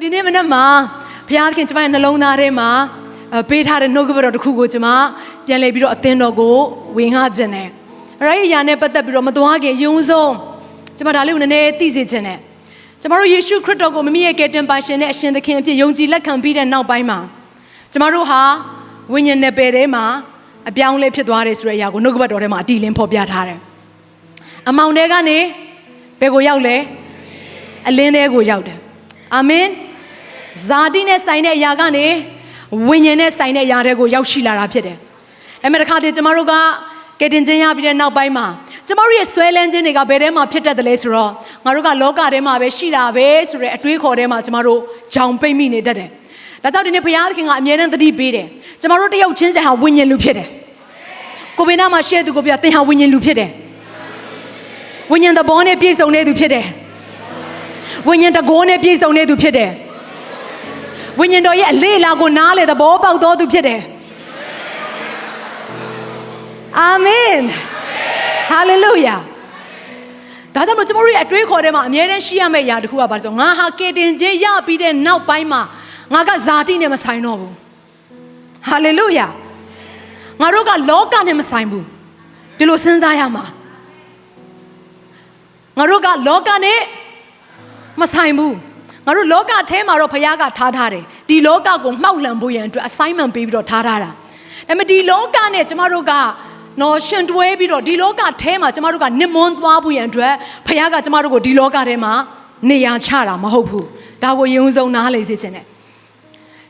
ဒီနေ့မနက်မှာဘုရားခင်ကျွန်မရဲ့နှလုံးသားထဲမှာပေးထားတဲ့နှုတ်ကပတ်တော်တစ်ခုကိုကျွန်မပြန်လည်ပြီးတော့အသင်းတော်ကိုဝင်ငှခြင်းတယ်အဲ့ဒီအရာနဲ့ပတ်သက်ပြီးတော့မသွားခင်ယုံဆုံးကျွန်မဒါလေးကိုနည်းနည်းသိစေခြင်းတယ်ကျွန်တော်တို့ယေရှုခရစ်တော်ကိုမိမိရဲ့ကယ်တင်ပါရှင်နဲ့အရှင်သခင်အဖြစ်ယုံကြည်လက်ခံပြီးတဲ့နောက်ပိုင်းမှာကျွန်တော်တို့ဟာဝိညာဉ်နယ်ပယ်ထဲမှာအပြောင်းလဲဖြစ်သွားတယ်ဆိုတဲ့အရာကိုနှုတ်ကပတ်တော်ထဲမှာအတီးလင်းဖော်ပြထားတယ်အမောင်ထဲကနေဘယ်ကိုရောက်လဲအလင်းထဲကိုရောက်တယ်အာမင်ဇာတိနဲ့ဆိုင်တဲ့အရာကနေဝိညာဉ်နဲ့ဆိုင်တဲ့အရာတွေကိုရောက်ရှိလာတာဖြစ်တယ်ဒါပေမဲ့တစ်ခါတည်းကျွန်တော်တို့ကကယ်တင်ခြင်းရပြီးတဲ့နောက်ပိုင်းမှာကျွန်တော်တို့ရဲ့ဆွဲလန်းခြင်းတွေကဘယ်ထဲမှာဖြစ်တတ်တယ်လဲဆိုတော့ငါတို့ကလောကထဲမှာပဲရှိတာပဲဆိုတဲ့အတွေးခေါ်ထဲမှာကျွန်တော်တို့ဂျောင်ပိတ်မိနေတတ်တယ်ဒါကြောင့်ဒီနေ့ဘုရားသခင်ကအမြဲတမ်းသတိပေးတယ်ကျွန်တော်တို့တယောက်ချင်းစီဟာဝိညာဉ်လူဖြစ်တယ်ကိုဗစ်နာမှာရှေ့သူကိုပြောသင်ဟာဝိညာဉ်လူဖြစ်တယ်ဝိညာဉ်သဘောနဲ့ပြည့်စုံနေသူဖြစ်တယ်ဝိညာဉ်တကိုးနဲ့ပြည့်စုံနေသူဖြစ်တယ်ဝိညာဉ်တော်ရဲ့အလေးလာကိုနားလေသဘောပေါက်တော်သူဖြစ်တယ်အာမင်ဟာလေလုယာဒါကြောင့်မို့ကျွန်တော်တို့ရဲ့အတွေးခေါ်ထဲမှာအမြဲတမ်းရှိရမယ့်အရာတစ်ခုကဘာလဲဆိုတော့ငါဟာကယ်တင်ခြင်းရပြီးတဲ့နောက်ပိုင်းမှာငါကဇာတိနဲ့မဆိုင်တော့ဘူးဟာလေလုယာငါတို့ကလောကနဲ့မဆိုင်ဘူးဒီလိုစဉ်းစားရမှာငါတို့ကလောကနဲ့မဆိုင်ဘူးငါတို့လောကထဲမှာတော့ဘုရားကထားတယ်ဒီလောကကိုမှောက်လှန်ဖို့ရန်အတွက် assignment ပေးပြီးတော့ထားတာဒါပေမဲ့ဒီလောကနဲ့ကျမတို့ကနော်ရှင်တွဲပြီးတော့ဒီလောကထဲမှာကျမတို့ကနစ်မွန်းသွားဖို့ရန်အတွက်ဘုရားကကျမတို့ကိုဒီလောကထဲမှာနေရာချတာမဟုတ်ဘူးဒါကိုယုံစုံနားလေစေခြင်းနဲ့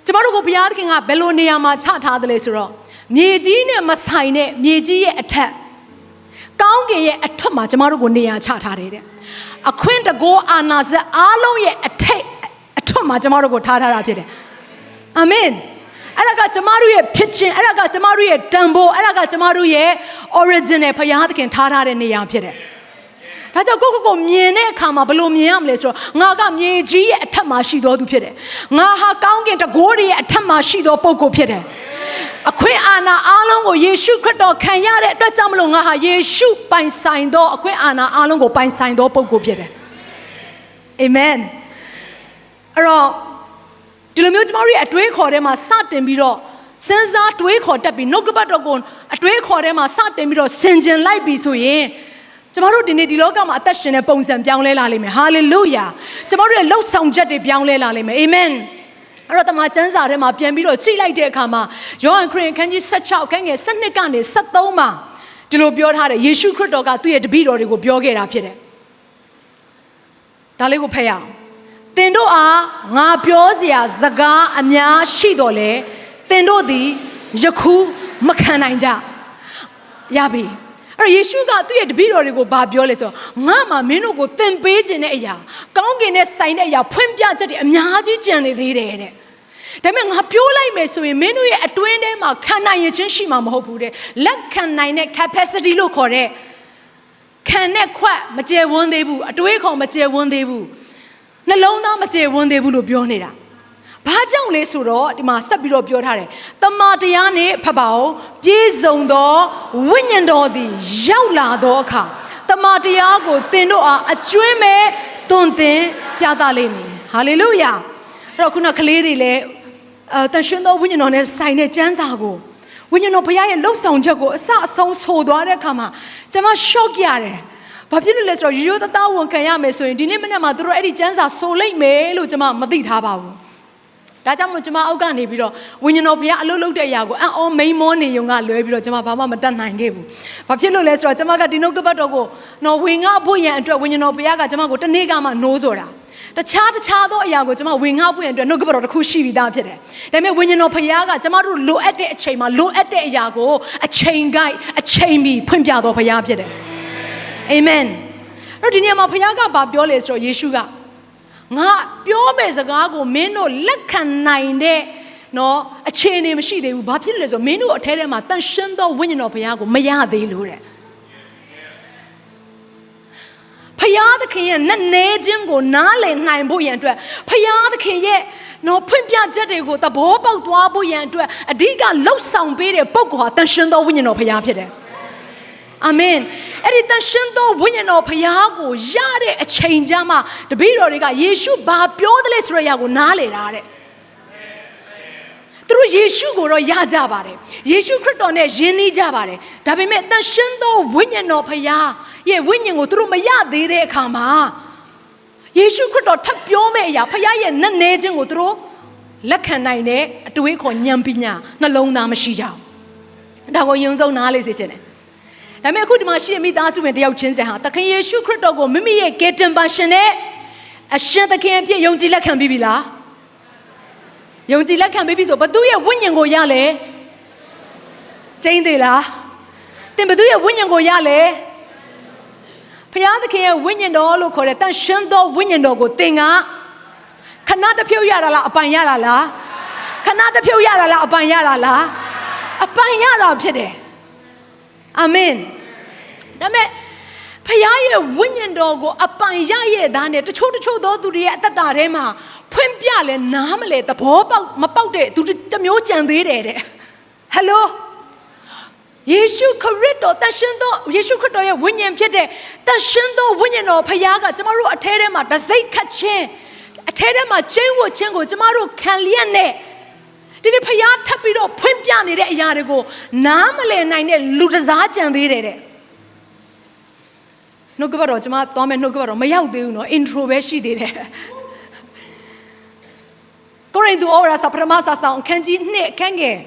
ကျမတို့ကိုဘုရားသခင်ကဘယ်လိုနေရာမှာချထားတယ်လဲဆိုတော့မြေကြီးနဲ့မဆိုင်တဲ့မြေကြီးရဲ့အထက်ကောင်းကင်ရဲ့အထွတ်မှာကျမတို့ကိုနေရာချထားတယ်တဲ့အခွင့်တကောအာနာဇက်အားလုံးရဲ့အထက်အထွတ်မှာကျမတို့ကိုထားထားတာဖြစ်တယ်အာမင်အဲ့ဒါကကျမတို့ရဲ့ဖြစ်ခြင်းအဲ့ဒါကကျမတို့ရဲ့တန်ဖိုးအဲ့ဒါကကျမတို့ရဲ့ original ဘုရားသခင်ထားထားတဲ့နေရာဖြစ်တယ်ဒါကြောင့်ကိုမြင်တဲ့အခါမှာဘယ်လိုမြင်ရမလဲဆိုတော့ငါကမြေကြီးရဲ့အထက်မှာရှိတော်သူဖြစ်တယ်ငါဟာကောင်းကင်တကိုးရဲ့အထက်မှာရှိတော်ပုဂ္ဂိုလ်ဖြစ်တယ်အခွင့်အာဏာအားလုံးကိုယေရှုခရစ်တော်ခံရတဲ့အတွက်ကြောင့်မလို့ငါဟာယေရှုပိုင်ဆိုင်သောအခွင့်အာဏာအားလုံးကိုပိုင်ဆိုင်သောပုဂ္ဂိုလ်ဖြစ်တယ်အာမင်အဲ့တော့ဒီလိုမျိုးကျမတို့ရဲ့အတွေးခေါ်ထဲမှာစတင်ပြီးတော့စဉ်းစားတွေးခေါ်တတ်ပြီးနှုတ်ကပတ်တော်ကိုအတွေးခေါ်ထဲမှာစတင်ပြီးတော့ဆင်ခြင်လိုက်ပြီးဆိုရင်ကျမတို့ဒီနေ့ဒီလောကမှာအသက်ရှင်တဲ့ပုံစံပြောင်းလဲလာလိမ့်မယ်ဟာလေလုယာကျမတို့ရဲ့လှုပ်ဆောင်ချက်တွေပြောင်းလဲလာလိမ့်မယ်အာမင်အဲ့တော့တမန်ကျမ်းစာထဲမှာပြန်ပြီးတော့ကြည့်လိုက်တဲ့အခါမှာယောဟန်ခရစ်အခန်းကြီး16ခန်းငယ်12ကနေ73မှာဒီလိုပြောထားတယ်ယေရှုခရစ်တော်ကသူ့ရဲ့တပည့်တော်တွေကိုပြောခဲ့တာဖြစ်တယ်ဒါလေးကိုဖတ်ရအောင်သင်တို့အားငါပြောစရာစကားအများရှိတော်လေသင်တို့သည်ယခုမခံနိုင်ကြရပြီအဲ့ယေရှုကသူ့ရဲ့တပည့်တော်တွေကိုဘာပြောလဲဆိုတော့ငါမှမင်းတို့ကိုသင်ပေးခြင်းတဲ့အရာကောင်းကင်နဲ့ဆိုင်တဲ့အရာဖွင့်ပြချက်တွေအများကြီးကြံနေသေးတယ်တဲ့ဒါပေမဲ့ငါပြောလိုက်မယ်ဆိုရင်မင်းတို့ရဲ့အတွင်းထဲမှာခံနိုင်ရခြင်းရှိမှာမဟုတ်ဘူးတဲ့လက်ခံနိုင်တဲ့ capacity လို့ခေါ်တဲ့ခံတဲ့ခွက်မကျယ်ဝန်းသေးဘူးအတွေးခေါ်မကျယ်ဝန်းသေးဘူးနှလုံးသားမကျယ်ဝန်းသေးဘူးလို့ပြောနေတာဘာကြောင့်လဲဆိုတော့ဒီမှာဆက်ပြီးတော့ပြောထားတယ်တမန်တရားနဲ့ဖတ်ပါဦးပြည့်စုံသောဝိညာဉ်တော်သည်ရောက်လာသောအခါတမန်တရားကိုသင်တို့အားအကျွမ်းမဲ့တွင်တင်ပြသလိမ့်မည်ဟာလေလုယာအဲ့တော့ခုနကလေးတွေလည်းတန်ရှင်သောဝိညာဉ်တော်နဲ့ဆိုင်တဲ့ကျမ်းစာကိုဝိညာဉ်တော်ဘုရားရဲ့လှုပ်ဆောင်ချက်ကိုအစအဆုံးဆိုသွားတဲ့အခါမှာကျွန်မ shock ရတယ်ဘာဖြစ်လို့လဲဆိုတော့ရိုးရိုးသားသားဝန်ခံရမယ်ဆိုရင်ဒီနေ့မနေ့မှသူတို့အဲ့ဒီကျမ်းစာဆိုလိုက်မယ်လို့ကျွန်မမသိထားပါဘူးဒါကြောင့်မလို့ကျွန်မအောက်ကနေပြီးတော့ဝိညာဉ်တော်ဘုရားအလုပ်လုပ်တဲ့အရာကိုအော်မိန်မောနေုံကလွဲပြီးတော့ကျွန်မဘာမှမတတ်နိုင်ခဲ့ဘူးဘာဖြစ်လို့လဲဆိုတော့ကျွန်မကဒီနှုတ်ကပတ်တော်ကိုနော်ဝင်ငါဖို့ရန်အတွက်ဝိညာဉ်တော်ဘုရားကကျွန်မကိုတနေ့ကမှနိုးဆိုတာတခြားသောအရာကိုကျွန်မဝင်ငါဖို့ရန်အတွက်နှုတ်ကပတ်တော်တစ်ခုရှိပြီးသားဖြစ်တယ်ဒါပေမဲ့ဝိညာဉ်တော်ဘုရားကကျွန်မတို့လိုအပ်တဲ့အချိန်မှာလိုအပ်တဲ့အရာကိုအချိန်ကိုက်အချိန်မီဖွင့်ပြတော်ဘုရားဖြစ်တယ်အာမင်အဲ့ဒီနေရာမှာဘုရားကဘာပြောလဲဆိုတော့ယေရှုကငါပြောမယ့်စကားကိုမင်းတို့လက်ခံနိုင်တဲ့နော်အခြေအနေမရှိသေးဘူးဘာဖြစ်လဲဆိုမင်းတို့အထဲထဲမှာတန်ရှင်းသောဝိညာဉ်တော်ဘုရားကိုမရသေးလို့တဲ့ဘုရားသခင်ရဲ့နက်နဲခြင်းကိုနားလည်နိုင်ဖို့ရန်အတွက်ဘုရားသခင်ရဲ့နော်ဖွင့်ပြချက်တွေကိုသဘောပေါက်သွားဖို့ရန်အတွက်အဓိကလှုပ်ဆောင်ပေးတဲ့ပုဂ္ဂိုလ်ဟာတန်ရှင်းသောဝိညာဉ်တော်ဘုရားဖြစ်တယ် အာမင်အဲ့ဒီတန်ရှင်းသောဝိညာဉ်တော်ဖခင်ကိုရတဲ့အချိန်ကြမှာတပည့်တော်တွေကယေရှုဘာပြောတယ်လဲဆိုတဲ့အရာကိုနားလည်တာတဲ့သူတို့ယေရှုကိုတော့ရကြပါတယ်ယေရှုခရစ်တော်နဲ့ယဉ်နီးကြပါတယ်ဒါပေမဲ့တန်ရှင်းသောဝိညာဉ်တော်ဖခင်ရဲ့ဝိညာဉ်ကိုသူတို့မရသေးတဲ့အခါမှာယေရှုခရစ်တော်ထပ်ပြောမယ့်အရာဖခင်ရဲ့နက်နဲခြင်းကိုသူတို့လက်ခံနိုင်တဲ့အတွေးခေါ်ဉာဏ်ပညာနှလုံးသားမရှိကြဘူးဒါကိုယုံဆုံးနားလေစေချင်တယ်ဒါပေမဲ့အခုဒီမှာရှိတဲ့မိသားစုဝင်တယောက်ချင်းစံဟာသခင်ယေရှုခရစ်တော်ကိုမိမိရဲ့ကယ်တင်ပါရှင်နဲ့အရှင်သခင်အဖြစ်ယုံကြည်လက်ခံပြီးပြီလားယုံကြည်လက်ခံပြီးပြီဆိုဘသူရဲ့ဝိညာဉ်ကိုရလဲကျင်းသေးလားသင်ဘသူရဲ့ဝိညာဉ်ကိုရလဲဖခင်သခင်ရဲ့ဝိညာဉ်တော်လို့ခေါ်တဲ့တန်ရှင်းသောဝိညာဉ်တော်ကိုသင်ကခဏတစ်ဖြုတ်ရတာလားအပိုင်ရတာလားခဏတစ်ဖြုတ်ရတာလားအပိုင်ရတာလားအပိုင်ရတာဖြစ်တယ်အာမင်ဒါမဲ့ဖခင်ရဲ့ဝိညာဉ်တော်ကိုအပိုင်ရရဲ့သားနဲ့တချို့သောသူတွေရဲ့အသက်တာထဲမှာဖွင့်ပြလဲနားမလဲသဘောပေါက်မပေါက်တဲ့သူတစ်မျိုးကြံသေးတယ်တဲ့ဟယ်လိုယေရှုခရစ်တော်တန်ရှင်းသောယေရှုခရစ်တော်ရဲ့ဝိညာဉ်ဖြစ်တဲ့တန်ရှင်းသောဝိညာဉ်တော်ဖခင်ကကျမတို့အထဲထဲမှာတစိတ်ခတ်ခြင်းအထဲထဲမှာကျင်းဝတ်ခြင်းကိုကျမတို့ခံလျက်နဲ့ဒီနေ့ဖခင်ထပ်ပြီးတော့ဖွင့်ပြနေတဲ့အရာတွေကိုနားမလည်နိုင်တဲ့လူတစားကြံသေးတယ်တဲ့နှုတ်ကပတ်တော်ကျမသွားမယ်နှုတ်ကပတ်တော်မရောက်သေးဘူးနော် intro ပဲရှိသေးတယ်ကိုရိန္သုဩဝါဒစာပထမစာဆောင်အခန်းကြီး2အခန်းငယ်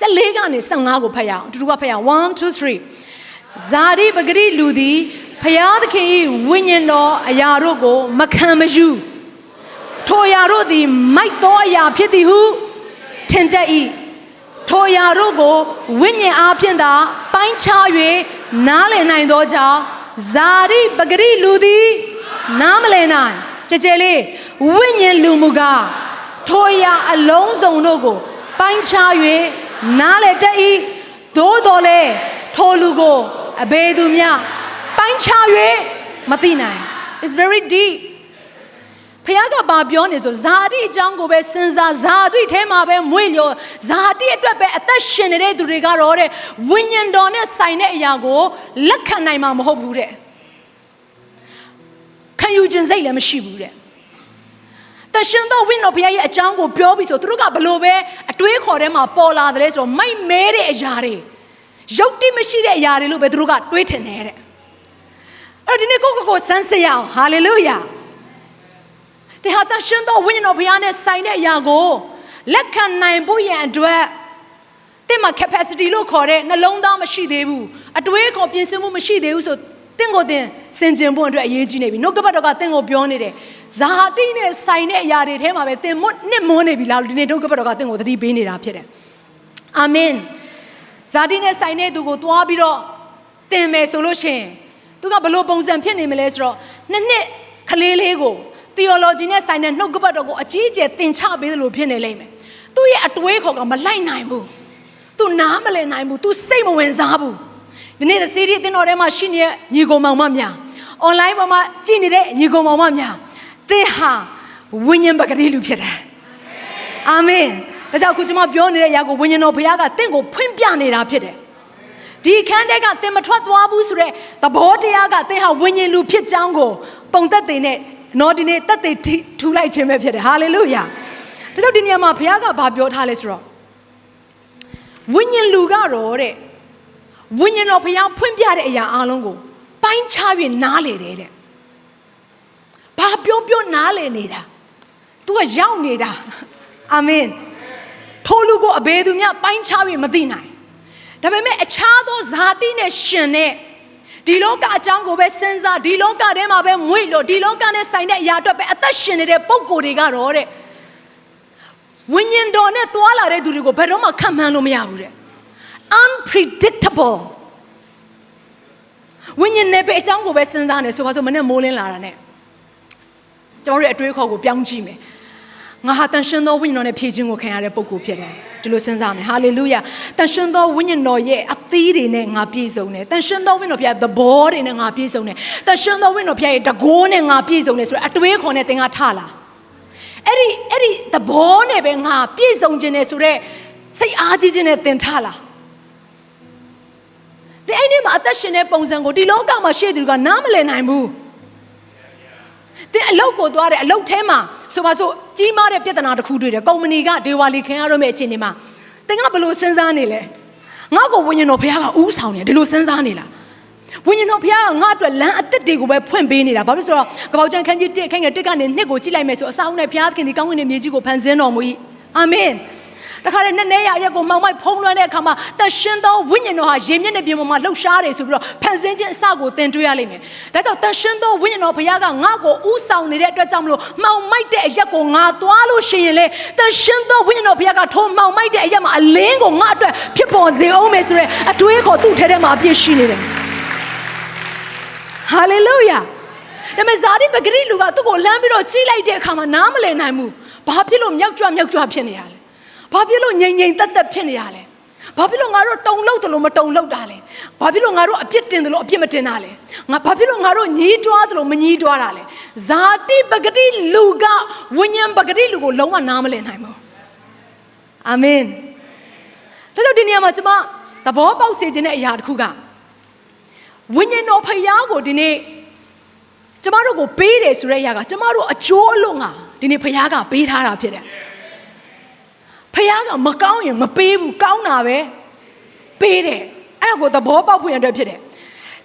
14ကနေ15ကိုဖတ်ရအောင်အတူတူကဖတ်ရအောင်1 2 3ဇာတိပဂရိလူသည်ဖခင်သခင်၏ဝိညာဉ်တော်အရာတို့ကိုမခံမယူထိုအရာတို့သည်မိုက်သောအရာဖြစ်သည်ဟုထင်တတ်၏ထိုအရာတို့ကိုဝိညာဉ်အားဖြင့်သာပိုင်းခြား၍နားလည်နိုင်သောကြောင့်ဇာတိပဂရိလူသည်နားမလည်နိုင်ကြဲကြဲလေးဝိညာဉ်လူမူကားထိုအရာအလုံးစုံတို့ကိုပိုင်းခြား၍နားလည်တတ်၏သို့တော်လည်းထိုလူကိုအဘယ်သူမျှပိုင်းခြား၍မသိနိုင် It's very deep ဖခင်ကဘာပြောနေဆိုဇာတိအကြောင်းကိုပဲစဉ်းစားဇာတိထဲမှာပဲမွေ့လျော်ဇာတိအတွက်ပဲအသက်ရှင်နေတဲ့သူတွေကတော့တဲ့ဝိညာဉ်တော်နဲ့ဆိုင်တဲ့အရာကိုလက်ခံနိုင်မှာမဟုတ်ဘူးတဲ့ခံယူခြင်းစိတ်လည်းမရှိဘူးတဲ့တရှင်သောဝိညာဉ်တော်ဘုရားရဲ့အကြောင်းကိုပြောပြီးဆိုသူတို့ကဘလို့ပဲအတွေးခေါ်ထဲမှာပေါ်လာတယ်ဆိုမိုက်မဲတဲ့အရာတွေရုပ်တိမရှိတဲ့အရာတွေလို့ပဲသူတို့ကတွေးထင်နေတဲ့အဲ့ဒီနေ့ကိုစမ်းစစ်ရအောင်ဟာလေလုယာဒီဟာတရှင်သောဝိညာဉ်တော်ဘုရားနဲ့ဆိုင်တဲ့အရာကိုလက်ခံနိုင်ဖို့ရန်အတွက်တဲ့မှာ capacity လို့ခေါ်တဲ့နှလုံးသားမရှိသေးဘူးအတွေးခေါ်ပြင်ဆင်မှုမရှိသေးဘူးဆိုတင့်ကိုတင်စင်ကြင်ဖို့အတွက်အရေးကြီးနေပြီနှုတ်ကပတ်တော်ကတင့်ကိုပြောနေတယ်ဇာတိနဲ့ဆိုင်တဲ့အရာတွေထဲမှာပဲသင်မွန်းနေပြီလားဒီနေ့နှုတ်ကပတ်တော်ကသင်ကိုသတိပေးနေတာဖြစ်တယ်အာမင်ဇာတိနဲ့ဆိုင်တဲ့သူကိုတွားပြီးတော့သင်မယ်ဆိုလို့ရှိရင်သူကဘလို့ပုံစံဖြစ်နေမလဲဆိုတော့နှစ်ကလေးလေးကို theology နဲ့ဆိုင်တဲ့နှုတ်ကပတ်တော်ကိုအကြီးအကျယ်သင်ချပေးတယ်လို့ဖြစ်နေလိမ့်မယ်သူ့ရဲ့အတွေးခေါ်ကမလိုက်နိုင်ဘူးသူနားမလည်နိုင်ဘူးသူစိတ်မဝင်စားဘူးဒီနေ့စီးရီးအသင်းတော်ထဲမှာရှိနေတဲ့ညီကောင်မောင်မများ online ပေါ်မှာကြည့်နေတဲ့ညီကောင်မောင်မများသင်ဟာဝိညာဉ်ပဂတိလူဖြစ်တယ်အာမင်ဒါကြောင့်ခုကျွန်မပြောနေတဲ့အရာကိုဝိညာဉ်တော်ဘုရားကသင်ကိုဖွင့်ပြနေတာဖြစ်တယ်ဒီအခန်းထဲကသင်မထွက်သွားဘူးဆိုတဲ့သဘောတရားကသင်ဟာဝိညာဉ်လူဖြစ်ကြောင်းကိုပုံသက်သေနဲ့နော်ဒီနေ့သက်သေထူလိုက်ခြင်းပဲဖြစ်တယ်ဟာလေလုယာဒါကြောင့်ဒီနေရာမှာဘုရားကဘာပြောထားလဲဆိုတော့ဝိညာဉ်လူကတော့တဲ့ဝိညာဉ်တော်ဘုရားဖွင့်ပြတဲ့အရာအလုံးကိုပိုင်းခြား၍နားလေတယ်တဲ့ဘာပြောနားလေနေတာ तू ကရောက်နေတာအာမင်ထိုလူကိုအဘယ်သူမျှပိုင်းခြား၍မသိနိုင်ဒါပေမဲ့အခြားသောဇာတိနဲ့ရှင်တဲ့ဒီလောကအကြောင်းကိုပဲစဉ်းစားဒီလောကထဲမှာပဲမွေ့လို့ဒီလောကနဲ့ဆိုင်တဲ့အရာအတွက်ပဲအသက်ရှင်နေတဲ့ပုံကိုယ်တွေကတော့တဲ့ဝိညာဉ်တော်နဲ့တွာလာတဲ့သူတွေကိုဘယ်တော့မှခံမှန်းလို့မရဘူးတဲ့ unpredictable ဝိညာဉ်နဲ့ပဲအကြောင်းကိုပဲစဉ်းစားနေဆိုပါစို့မနဲ့မိုးလင်းလာတာနဲ့ကျွန်တော်တို့အတွေးခေါ်ကိုပြောင်းကြည့်မယ်ငါဟာတန်ရှင်သောဝိညာဉ်တော်နဲ့ဖြည့်ခြင်းကိုခံရတဲ့ပုဂ္ဂိုလ်ဖြစ်တယ်ဒီလိုစဉ်းစားမယ်ဟာလေလုယာတန်ရှင်သောဝိညာဉ်တော်ရဲ့အသီးတွေနဲ့ငါပြည့်စုံတယ်တန်ရှင်သောဝိညာဉ်တော်ဖျားသဘောတွေနဲ့ငါပြည့်စုံတယ်တန်ရှင်သောဝိညာဉ်တော်ဖျားရဲ့တကိုးနဲ့ငါပြည့်စုံတယ်ဆိုတော့အတွေးခေါ်နဲ့သင်ကထလာအဲ့ဒီသဘောနဲ့ပဲငါပြည့်စုံခြင်းနဲ့ဆိုတော့စိတ်အားကြီးခြင်းနဲ့သင်ထလာ ဒီအဲ့ဒီမှာအသက်ရှင်တဲ့ပုံစံကိုဒီလောကမှာရှိသူကနားမလည်နိုင်ဘူးဒီအလောက်ကိုသွားတယ်အလောက်ထဲမှာဆိုပါစို့ကြီးမားတဲ့ပြဿနာတစ်ခုတွေ့တယ်ကုမ္ပဏီကဒေဝါလီခင်ရတော့မယ့်အခြေအနေမှာတင်ကဘယ်လိုစဉ်းစားနေလဲငါ့ကိုဝိညာဉ်တော်ဘုရားကဥဆောင်နေဒီလိုစဉ်းစားနေလားဝိညာဉ်တော်ဘုရားကငါ့အတွက်လမ်းအသက်တွေကိုပဲဖွင့်ပေးနေတာဘာလို့ဆိုတော့ကပောက်ကျန်ခန်းကြီး1ခန်းငယ်1ကနေ2ကိုကြည့်လိုက်မယ်ဆိုအဆောင်နဲ့ဘုရားသခင်ဒီကောင်းကင်ရဲ့မြေကြီးကိုဖန်ဆင်းတော်မူ၏အာမင်တခါတည်းနဲ့ရရက်ကိုမောင်မိုက်ဖုံးလွှမ်းတဲ့အခါမှာတရှင်သောဝိညာဉ်တော်ဟာရေမျက်နှာပြင်ပေါ်မှာလှုပ်ရှားတယ်ဆိုပြီးတော့ဖန်ဆင်းခြင်းအစကိုသင်တွေ့ရလိမ့်မယ်ဒါကြောင့်တရှင်သောဝိညာဉ်တော်ဘုရားကငါ့ကိုဥဆောင်နေတဲ့အတွက်ကြောင့်မလို့မောင်မိုက်တဲ့အရက်ကိုငါသွားလို့ရှိရင်လေတရှင်သောဝိညာဉ်တော်ဘုရားကထိုးမောင်မိုက်တဲ့အရက်မှာအလင်းကိုငါအတွက်ဖြစ်ပေါ်စေအောင်မယ်ဆိုတဲ့အတွေးခေါ်သူ့ထဲမှာအပြည့်ရှိနေတယ်ဟာလေလုယာဒါပေမဲ့ဇာတိပဂရိလူကသူ့ကိုလှမ်းပြီးတော့ကြိလိုက်တဲ့အခါမှာနားမလည်နိုင်ဘူးဘာဖြစ်လို့မြောက်ကြွဖြစ်နေရလဲဘာဖြစ်လို့ငြိမ်သက်ဖြစ်နေရလဲဘာဖြစ်လို့ငါတို့တုံလောက်တယ်လို့မတုံလောက်တာလဲဘာဖြစ်လို့ငါတို့အပြစ်တင်တယ်လို့အပြစ်မတင်တာလဲငါဘာဖြစ်လို့ငါတို့ညှီးတွားတယ်လို့မညှီးတွားတာလဲဇာတိပဂတိလူကဝိညာဉ်ပဂတိလူကိုလုံးဝနားမလည်နိုင်ဘူးအာမင်ဒါကြောင့်ဒီနေရာမှာကျွန်မသဘောပေါက်စေခြင်းတဲ့အရာတစ်ခုကဝိညာဉ်တော်ဖခင်ကိုဒီနေ့ကျမတို့ကိုပေးတယ်ဆိုတဲ့အရာကကျမတို့အကျိုးအလို့ငါဒီနေ့ဖခင်ကပေးထားတာဖြစ်တယ်ဖခင်ကမကောင်းရင်မပေးဘူးကောင်းတာပဲပေးတယ်အဲ့ဒါကိုသဘောပေါက်ဖို့ရတဲ့ဖြစ်တယ်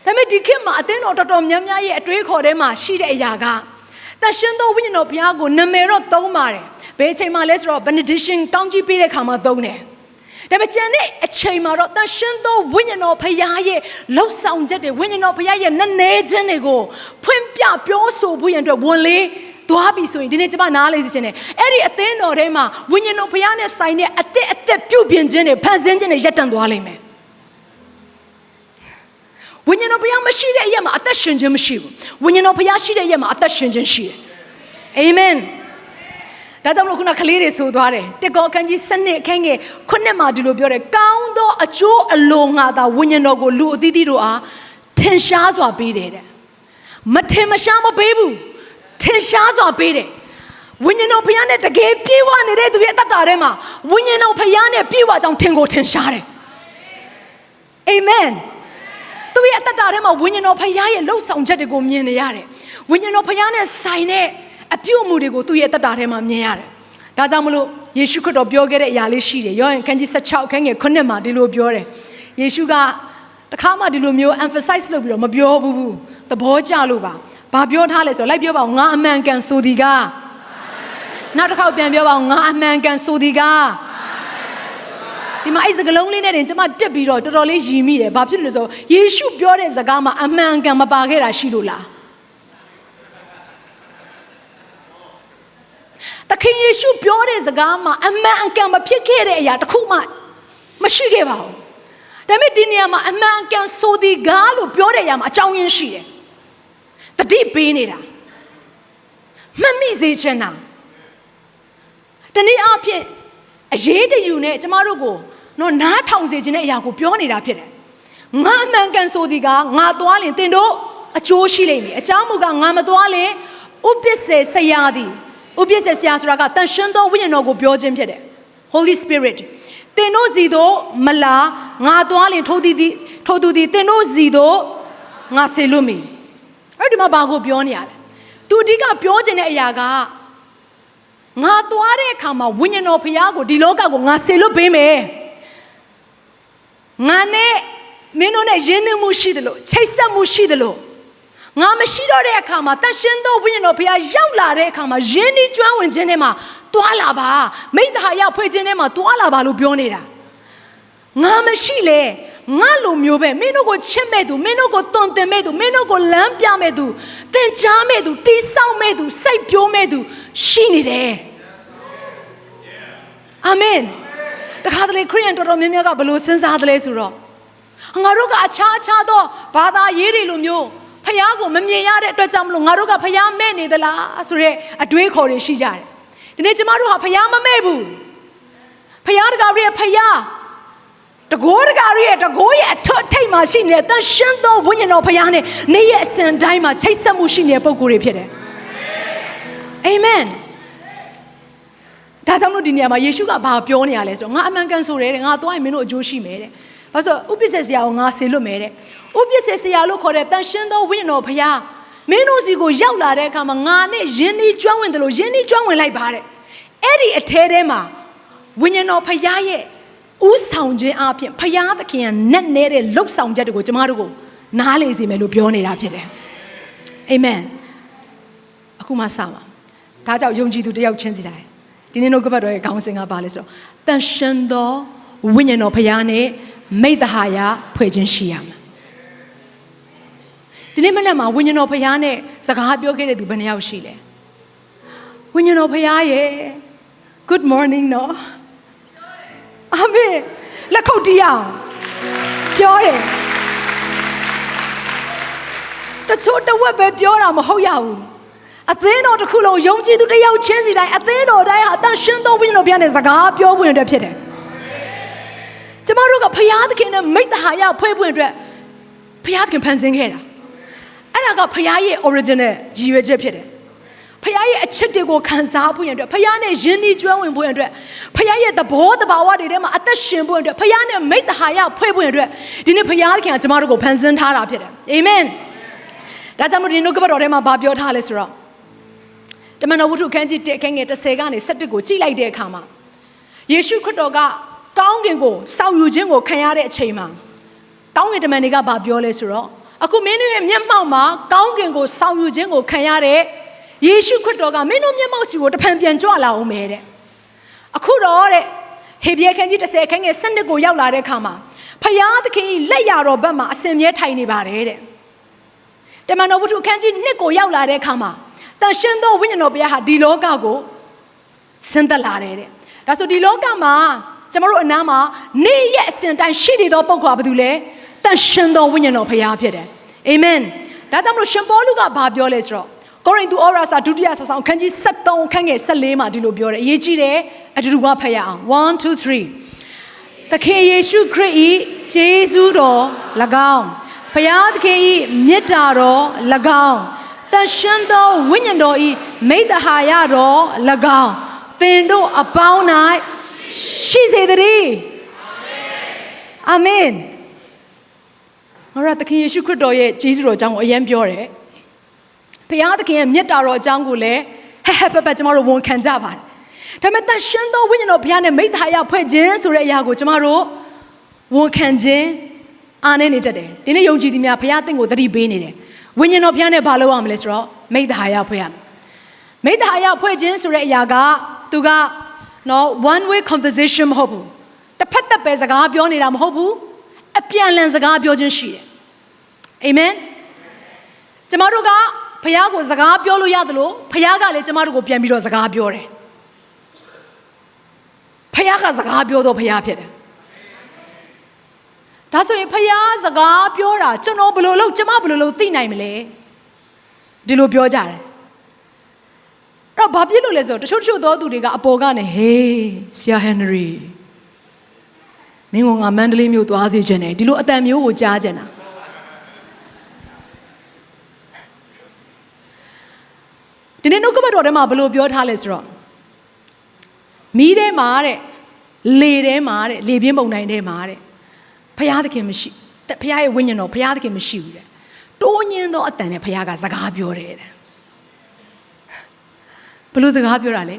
ဒါပေမဲ့ဒီခေတ်မှာအသင်းတော်တော်တော်များများရဲ့အတွေးခေါ်ထဲမှာရှိတဲ့အရာကတရှင်သောဝိညာဉ်တော်ဘုရားကိုနာမည်တော့သုံးပါတယ်ဘယ်အချိန်မှလဲဆိုတော့ benediction ကောင်းကြီးပေးတဲ့ခါမှာသုံးတယ်ဒါပေမဲ့ကျန်တဲ့အချိန်မှာတော့တရှင်သောဝိညာဉ်တော်ဘုရားရဲ့လှုပ်ဆောင်ချက်တွေဝိညာဉ်တော်ဘုရားရဲ့နည်းနည်းခြင်းတွေကိုဖွင့်ပြပြောဆိုဖို့ရတဲ့ဝန်လေးသွားပြီဆိုရင်ဒီနေ့ကျွန်မနားလေးစီခြင်းနဲ့အဲ့ဒီအသင်းတော်ထဲမှာဝိညာဉ်တော်ဘုရားနဲ့ဆိုင်တဲ့အသက်ပြုပြင်ခြင်းတွေဖန်ဆင်းခြင်းတွေရပ်တန့်သွားလိမ့်မယ်ဝိညာဉ်တော်ဘုရားမရှိတဲ့အရာမှာအသက်ရှင်ခြင်းမရှိဘူးဝိညာဉ်တော်ဘုရားရှိတဲ့အရာမှာအသက်ရှင်ခြင်းရှိတယ်အာမင်ဒါကြောင့်မလို့ခုနကလေးတွေဆိုသွားတယ်တစ်ကောအခန်းကြီး7အခန်းငယ်9မှာဒီလိုပြောတယ်ကောင်းသောအကျိုးအလိုငါသာဝိညာဉ်တော်ကိုလူအသီးသီးတို့အားထင်ရှားစွာပေးတယ်တဲ့မထင်မရှားမပေးဘူးထင်ရှားစွာပေးတယ်ဝိညာဉ်တော်ဘုရားနဲ့တကယ်ပြေဝနေတဲ့သူရဲ့အတ္တထဲမှာဝိညာဉ်တော်ဘုရားနဲ့ပြေဝကြောင်းထင်ကိုထင်ရှားတယ်အာမင်သူရဲ့အတ္တထဲမှာဝိညာဉ်တော်ဘုရားရဲ့လှုပ်ဆောင်ချက်တွေကိုမြင်နေရတယ်ဝိညာဉ်တော်ဘုရားနဲ့ဆိုင်တဲ့အပြုအမူတွေကိုသူ့ရဲ့အတ္တထဲမှာမြင်ရတယ်ဒါကြောင့်မလို့ယေရှုခရစ်တော်ပြောခဲ့တဲ့အရာလေးရှိတယ်ယောဟန်ခန်းကြီး16အခန်းငယ်9မှာဒီလိုပြောတယ်ယေရှုကတခါမှဒီလိုမျိုး emphasize လုပ်ပြီးတော့မပြောဘူးသဘောကျလို့ပါဘာပြောထားလဲဆိုတော့လိုက်ပြောပါဦးငါအမှန်ကန်ဆိုသည်ကနောက်တစ်ခေါက်ပြန်ပြောပါဦးငါအမှန်ကန်ဆိုသည်ကဒီမှာအဲ့စကားလုံးလေးနဲ့တင်ကျွန်မတက်ပြီးတော့တော်တော်လေးယဉ်မိတယ်ဘာဖြစ်လို့လဲဆိုယေရှုပြောတဲ့စကားမှာအမှန်ကန်မပါခဲ့တာရှိလို့လားသခင်ယေရှုပြောတဲ့စကားမှာအမှန်ကန်မဖြစ်ခဲ့တဲ့အရာတစ်ခုမှမရှိခဲ့ပါဘူးဒါပေမဲ့ဒီနေရာမှာအမှန်ကန်ဆိုသည်ကလို့ပြောတဲ့အရာမှာအကြောင်းရင်းရှိတယ်တတိပေးနေတာမှတ်မိစေချင်တာတနည်းအားဖြင့်အရေးတယူနဲ့ကျမတို့ကိုနော်နားထောင်စေခြင်းတဲ့အရာကိုပြောနေတာဖြစ်တယ်ငါအမှန်ကန်ဆိုသည်ကငါသွားရင်သင်တို့အကျိုးရှိလိမ့်မယ်အကြောင်းမူကငါမသွားရင်ဥပစ္စေဆရာသည်ဥပစ္စေဆရာဆိုတာကတန်ရှင်းသောဝိညာဉ်တော်ကိုပြောခြင်းဖြစ်တယ် Holy Spirit သင်တို့စီတို့မလာငါသွားရင်ထိုးသူသည်သင်တို့စီတို့ငါဆေလို့မီအဲ့ဒီမှာဘာကိုပြောနေရလဲသူအဓိကပြောခြင်းတဲ့အရာကငါသွားတဲ့အခါမှာဝိညာဉ်တော်ဘုရားကိုဒီလောကကိုငါဆေလို့ပေးမယ်ငါနဲ့မင်းတို့နဲ့ယဉ်နှမှုရှိတယ်လို့ချိတ်ဆက်မှုရှိတယ်လို့ငါမရှိတော့တဲ့အခါမှာတန်ရှင်းသောဝိညာဉ်တော်ဘုရားရောက်လာတဲ့အခါမှာယဉ်ဤကျွမ်းဝင်ခြင်းထဲမှာတွာလာပါမိတ္တဟာရဖွဲ့ခြင်းထဲမှာတွာလာပါလို့ပြောနေတာငါမရှိလေငါလိုမျိုးပဲမင်းတို့ကိုချစ်မဲ့သူမင်းတို့ကိုတွန်တင်မဲ့သူမင်းတို့ကိုလမ်းပြမဲ့သူသင်ကြားမဲ့သူတိဆောက်မဲ့သူစိတ်ပြိုးမဲ့သူရှိနေတယ်အာမင်တခါတလေခရိယန်တော်တော်များများကဘယ်လိုစဉ်းစားသလဲဆိုတော့ငါတို့ကအခြားသောဘာသာရေးတွေလိုမျိုးဖယားကိုမမြင်ရတဲ့အတွက်ကြောင့်မလို့ငါတို့ကဖယားမဲ့နေသလားဆိုတဲ့အတွေးခေါ်တွေရှိကြတယ်ဒီနေ့ကျမတို့ဟာဖယားမမဲ့ဘူးဖယားတကားရဲ့ဖယားတကိုးတကားရဲ့တကိုးရဲ့အထွတ်ထိပ်မှာရှိနေတဲ့တန်ရှင်းသောဝိညာဉ်တော်ဖယားနဲ့နေ့ရက်အစဉ်တိုင်းမှာချိတ်ဆက်မှုရှိနေတဲ့ပုံကိုယ်တွေဖြစ်တယ်အာမင်ဒါကြောင့်လို့ဒီနေရာမှာယေရှုကဘာပြောနေရလဲဆိုတော့ငါအမှန်ကန်ဆိုတယ်ငါသွားရင်မင်းတို့အကျိုးရှိမယ်တဲ့ ဘာလို့ဥပစ္စေဆရာကိုငါဆေလွတ်မယ်တဲ့ဥပစ္စေဆရာလို့ခေါ်တဲ့တန်ရှင်းသောဝိညာဉ်တော်ဖခင်မင်းတို့စီကိုရောက်လာတဲ့အခါမှာငါနဲ့ယဉ်ဤကျွမ်းဝင်တယ်လို့ယဉ်ဤကျွမ်းဝင်လိုက်ပါတဲ့အဲ့ဒီအထဲထဲမှာဝိညာဉ်တော်ဖခင်ရဲ့ဥဆောင်ခြင်းအပြင်ဖခင်သခင်ကနက်နေတဲ့လှုပ်ဆောင်ချက်တွေကိုကျမတို့ကိုနားလေစေမယ်လို့ပြောနေတာဖြစ်တယ်အာမင်အခုမှစပါဒါကြောင့်ယုံကြည်သူတယောက်ချင်းစီတိုင်းဒီနေ့နှုတ်ကပတ်တော်ရဲ့ခေါင်းစဉ်ကပါလဲဆိုတော့တန်ရှင်းသောဝိညာဉ်တော်ဖခင်နဲ့မိတ္တဟာယဖွဲ့ခြင်းရှိရမယ်ဒီနေ့မနက်မှာဝိညာဉ်တော်ဖခင်နဲ့စကားပြောခဲ့တဲ့သူဘယ်နှယောက်ရှိလဲဝိညာဉ်တော်ဖခင်ရဲ့ Good morning နော်အာမင်လက်ခုပ်တီးအောင်ပြောတယ်တချို့တဝက်ပဲပြောတာမဟုတ်ရဘူးအသင်းတော်တစ်ခုလုံးယုံကြည်သူတယောက်ချင်းစီတိုင်းအသင်းတော်တိုင်းဟာတန်ရှင်းသောဝိညာဉ်တော်ဖခင်နဲ့စကားပြောဖို့အတွက်ဖြစ်တယ်ကျမတို့ကဖခင်သခင်နဲ့မိတ္တဟာယဖွဲ့ဖို့အတွက်ဖခင်သခင်ဖန်ဆင်းခဲ့တာအဲ့ဒါကဖခင်ရဲ့ original ရည်ရွယ်ချက်ဖြစ်တယ်ဖခင်ရဲ့အချစ်တွေကိုခံစားဖို့အတွက်ဖခင်နဲ့ယဉ်ဤကျွမ်းဝင်ဖို့အတွက်ဖခင်ရဲ့သဘောတဘာဝတွေထဲမှာအသက်ရှင်ဖို့အတွက်ဖခင်နဲ့မိတ္တဟာယဖွဲ့ဖို့အတွက်ဒီနေ့ဖခင်သခင်ကကျမတို့ကိုဖန်ဆင်းထားတာဖြစ်တယ်အာမင်ဒါကြောင့်မို့ဒီနှုတ်ကပတ်တော်ထဲမှာဗာပြောထားလဲဆိုတော့တမန်တော်ဝတ္ထုခန်းကြီး1အခန်းငယ်10ကနေ17ကိုကြည့်လိုက်တဲ့အခါမှာယေရှုခရစ်တော်ကကောင်းကင်ကိုစောင့်ယူခြင်းကိုခံရတဲ့အချိန်မှာကောင်းကင်တမန်တွေကဗာပြောလဲဆိုတော့အခုမင်းတို့ရဲ့မျက်မှောက်မှာကောင်းကင်ကိုစောင့်ယူခြင်းကိုခံရတဲ့ယေရှုခရစ်တော်ကမင်းတို့မျက်မှောက်စီကိုတဖန်ပြန်ကြွလာအောင်မယ်တဲ့အခုတော့တဲ့ဟေဘရဲခန်းကြီး10အခန်းငယ်12ကိုရောက်လာတဲ့အခါမှာဖယားသခင်လက်ရတော်ဘက်မှာအစဉ်မြဲထိုင်နေပါတယ်တဲ့တမန်တော်ဝတ္ထုခန်းကြီး1ကိုရောက်လာတဲ့အခါမှာတန်ရှင်းသောဝိညာဉ်တော်ဘုရားဟာဒီလောကကိုဆင်းသက်လာတယ်တဲ့ဒါဆိုဒီလောကမှာကျမတို့အနားမှာနေ့ရက်အစဉ်တိုင်းရှိနေသောပုဂ္ဂိုလ်ကဘာတူလဲတန်ရှင်းသောဝိညာဉ်တော်ဘုရားဖြစ်တယ်အာမင်ဒါကြောင့်မလို့ရှင်ပေါလုကဘာပြောလဲဆိုတော့ကိုရိန္သုဩဝါစာဒုတိယစာဆောင်ခန်းကြီး73ခန်းငယ်14မှာဒီလိုပြောတယ်အရေးကြီးတယ်အတူတူကဖတ်ရအောင်1 2 3သခင်ယေရှုခရစ်၏ကျေးဇူးတော်၎င်းဘုရားသခင်၏မြတ်တာတော်၎င်းတန်ရှင်းသောဝိညာဉ်တော်၏မိတ္တဟာယတော်၎င်းသင်တို့အပေါင်း၌ရှိစေတည်းအာမင်ငါတို့သခင်ယေရှုခရစ်တော်ရဲ့ကျေးဇူးတော်အကြောင်းကိုအရင်ပြောတယ်ဘုရားသခင်ရဲ့မြတ်တာတော်အကြောင်းကိုလည်းဟဲ့ကျမတို့ဝန်ခံကြပါတယ်ဒါပေမဲ့တန်ရှင်းသောဝိညာဉ်တော်ဘုရားနဲ့မိတ္တဟာယဖွဲ့ခြင်းဆိုတဲ့အရာကိုကျမတို့ဝန်ခံခြင်းအားနည်းနေတတ်တယ်ဒီနေ့ယုံကြည်သူများဘုရားသင်ကိုသတိပေးနေတယ်ဝိညာဉ်တော်ဘုရားနဲ့ဘာလုပ်ရမလဲဆိုတော့မိတ္တဟာယဖွဲ့ရမယ်မိတ္တဟာယဖွဲ့ခြင်းဆိုတဲ့အရာကသူကနော် one way conversation မဟုတ်ဘူးတစ်ဖက်သက်ပဲစကားပြောနေတာမဟုတ်ဘူးအပြန်အလှန်စကားပြောခြင်းရှိတယ်အာမင်ကျမတို့ကဘုရားကိုစကားပြောလို့ရတယ်လို့ဘုရားကလည်းကျမတို့ကိုပြန်ပြီးတော့စကားပြောတယ်ဘုရားကစကားပြောတော့ဘုရားဖြစ်တယ်ဒါဆိုရင်ဖယားစကားပြောတာကျွန်တော်ဘယ်လိုလုပ်ကျမဘယ်လိုလုပ်သိနိုင်မလဲဒီလိုပြောကြတယ်အဲ့တော့ဘာဖြစ်လို့လဲဆိုတော့တချို့သောသူတွေကအပေါ်ကနေဟေးဆရာဟန်နရီမင်းကငါမန္တလေးမြို့သွားစေချင်တယ်ဒီလိုအတန်မျိုးကိုကြားချင်တာဒီနေ့နှုတ်ကပတ်တော်ထဲမှာဘယ်လိုပြောထားလဲဆိုတော့မီးထဲမှာတဲ့လေထဲမှာတဲ့လေပြင်းပုံတိုင်းထဲမှာတဲ့ဖယားသခင်မရှိဖယားရဲ့ဝိညာဉ်တော်ဖယားသခင်မရှိဘူးတဲ့တိုးညင်းသောအတန်နဲ့ဖယားကစကားပြောတယ်တဲ့ဘလို့စကားပြောတာလဲ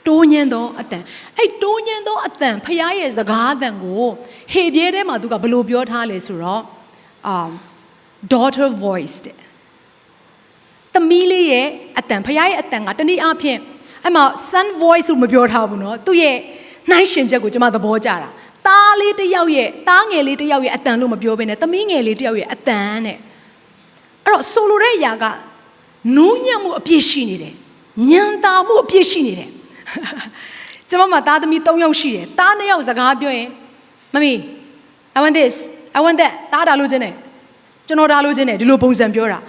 တိုးညင်းသောအတန်အဲ့တိုးညင်းသောအတန်ဖယားရဲ့စကားအတန်ကိုဟေပြဲထဲမှာသူကဘလို့ပြောထားလဲဆိုတော့daughter voice တဲ့သမီးလေးရဲ့အတန်ဖယားရဲ့အတန်ကတနည်းအားဖြင့်အဲ့မှာ son voice လို့မပြောထားဘူးเนาะသူ့ရဲ့နှိုင်းရှင်ချက်ကိုကျွန်မသဘောကျတာသားလေးတစ်ယောက်ရဲ့သားငယ်လေးတစ်ယောက်ရဲ့အတန်လို့မပြောဘဲနဲ့သမီးငယ်လေးတစ်ယောက်ရဲ့အတန်တဲ့အဲ့တော့ဆိုလိုတဲ့အရာကနူးညံ့မှုအပြည့်ရှိနေတယ်ညံတာမှုအပြည့်ရှိနေတယ်ကျွန်မမှာသားသမီး3ယောက်ရှိတယ်သား2ယောက်စကားပြောရင်မမီ I want this I want that သားဒါလို့ခြင်းနဲ့ကျွန်တော်ဒါလို့ခြင်းနဲ့ဒီလိုပုံစံပြောတာ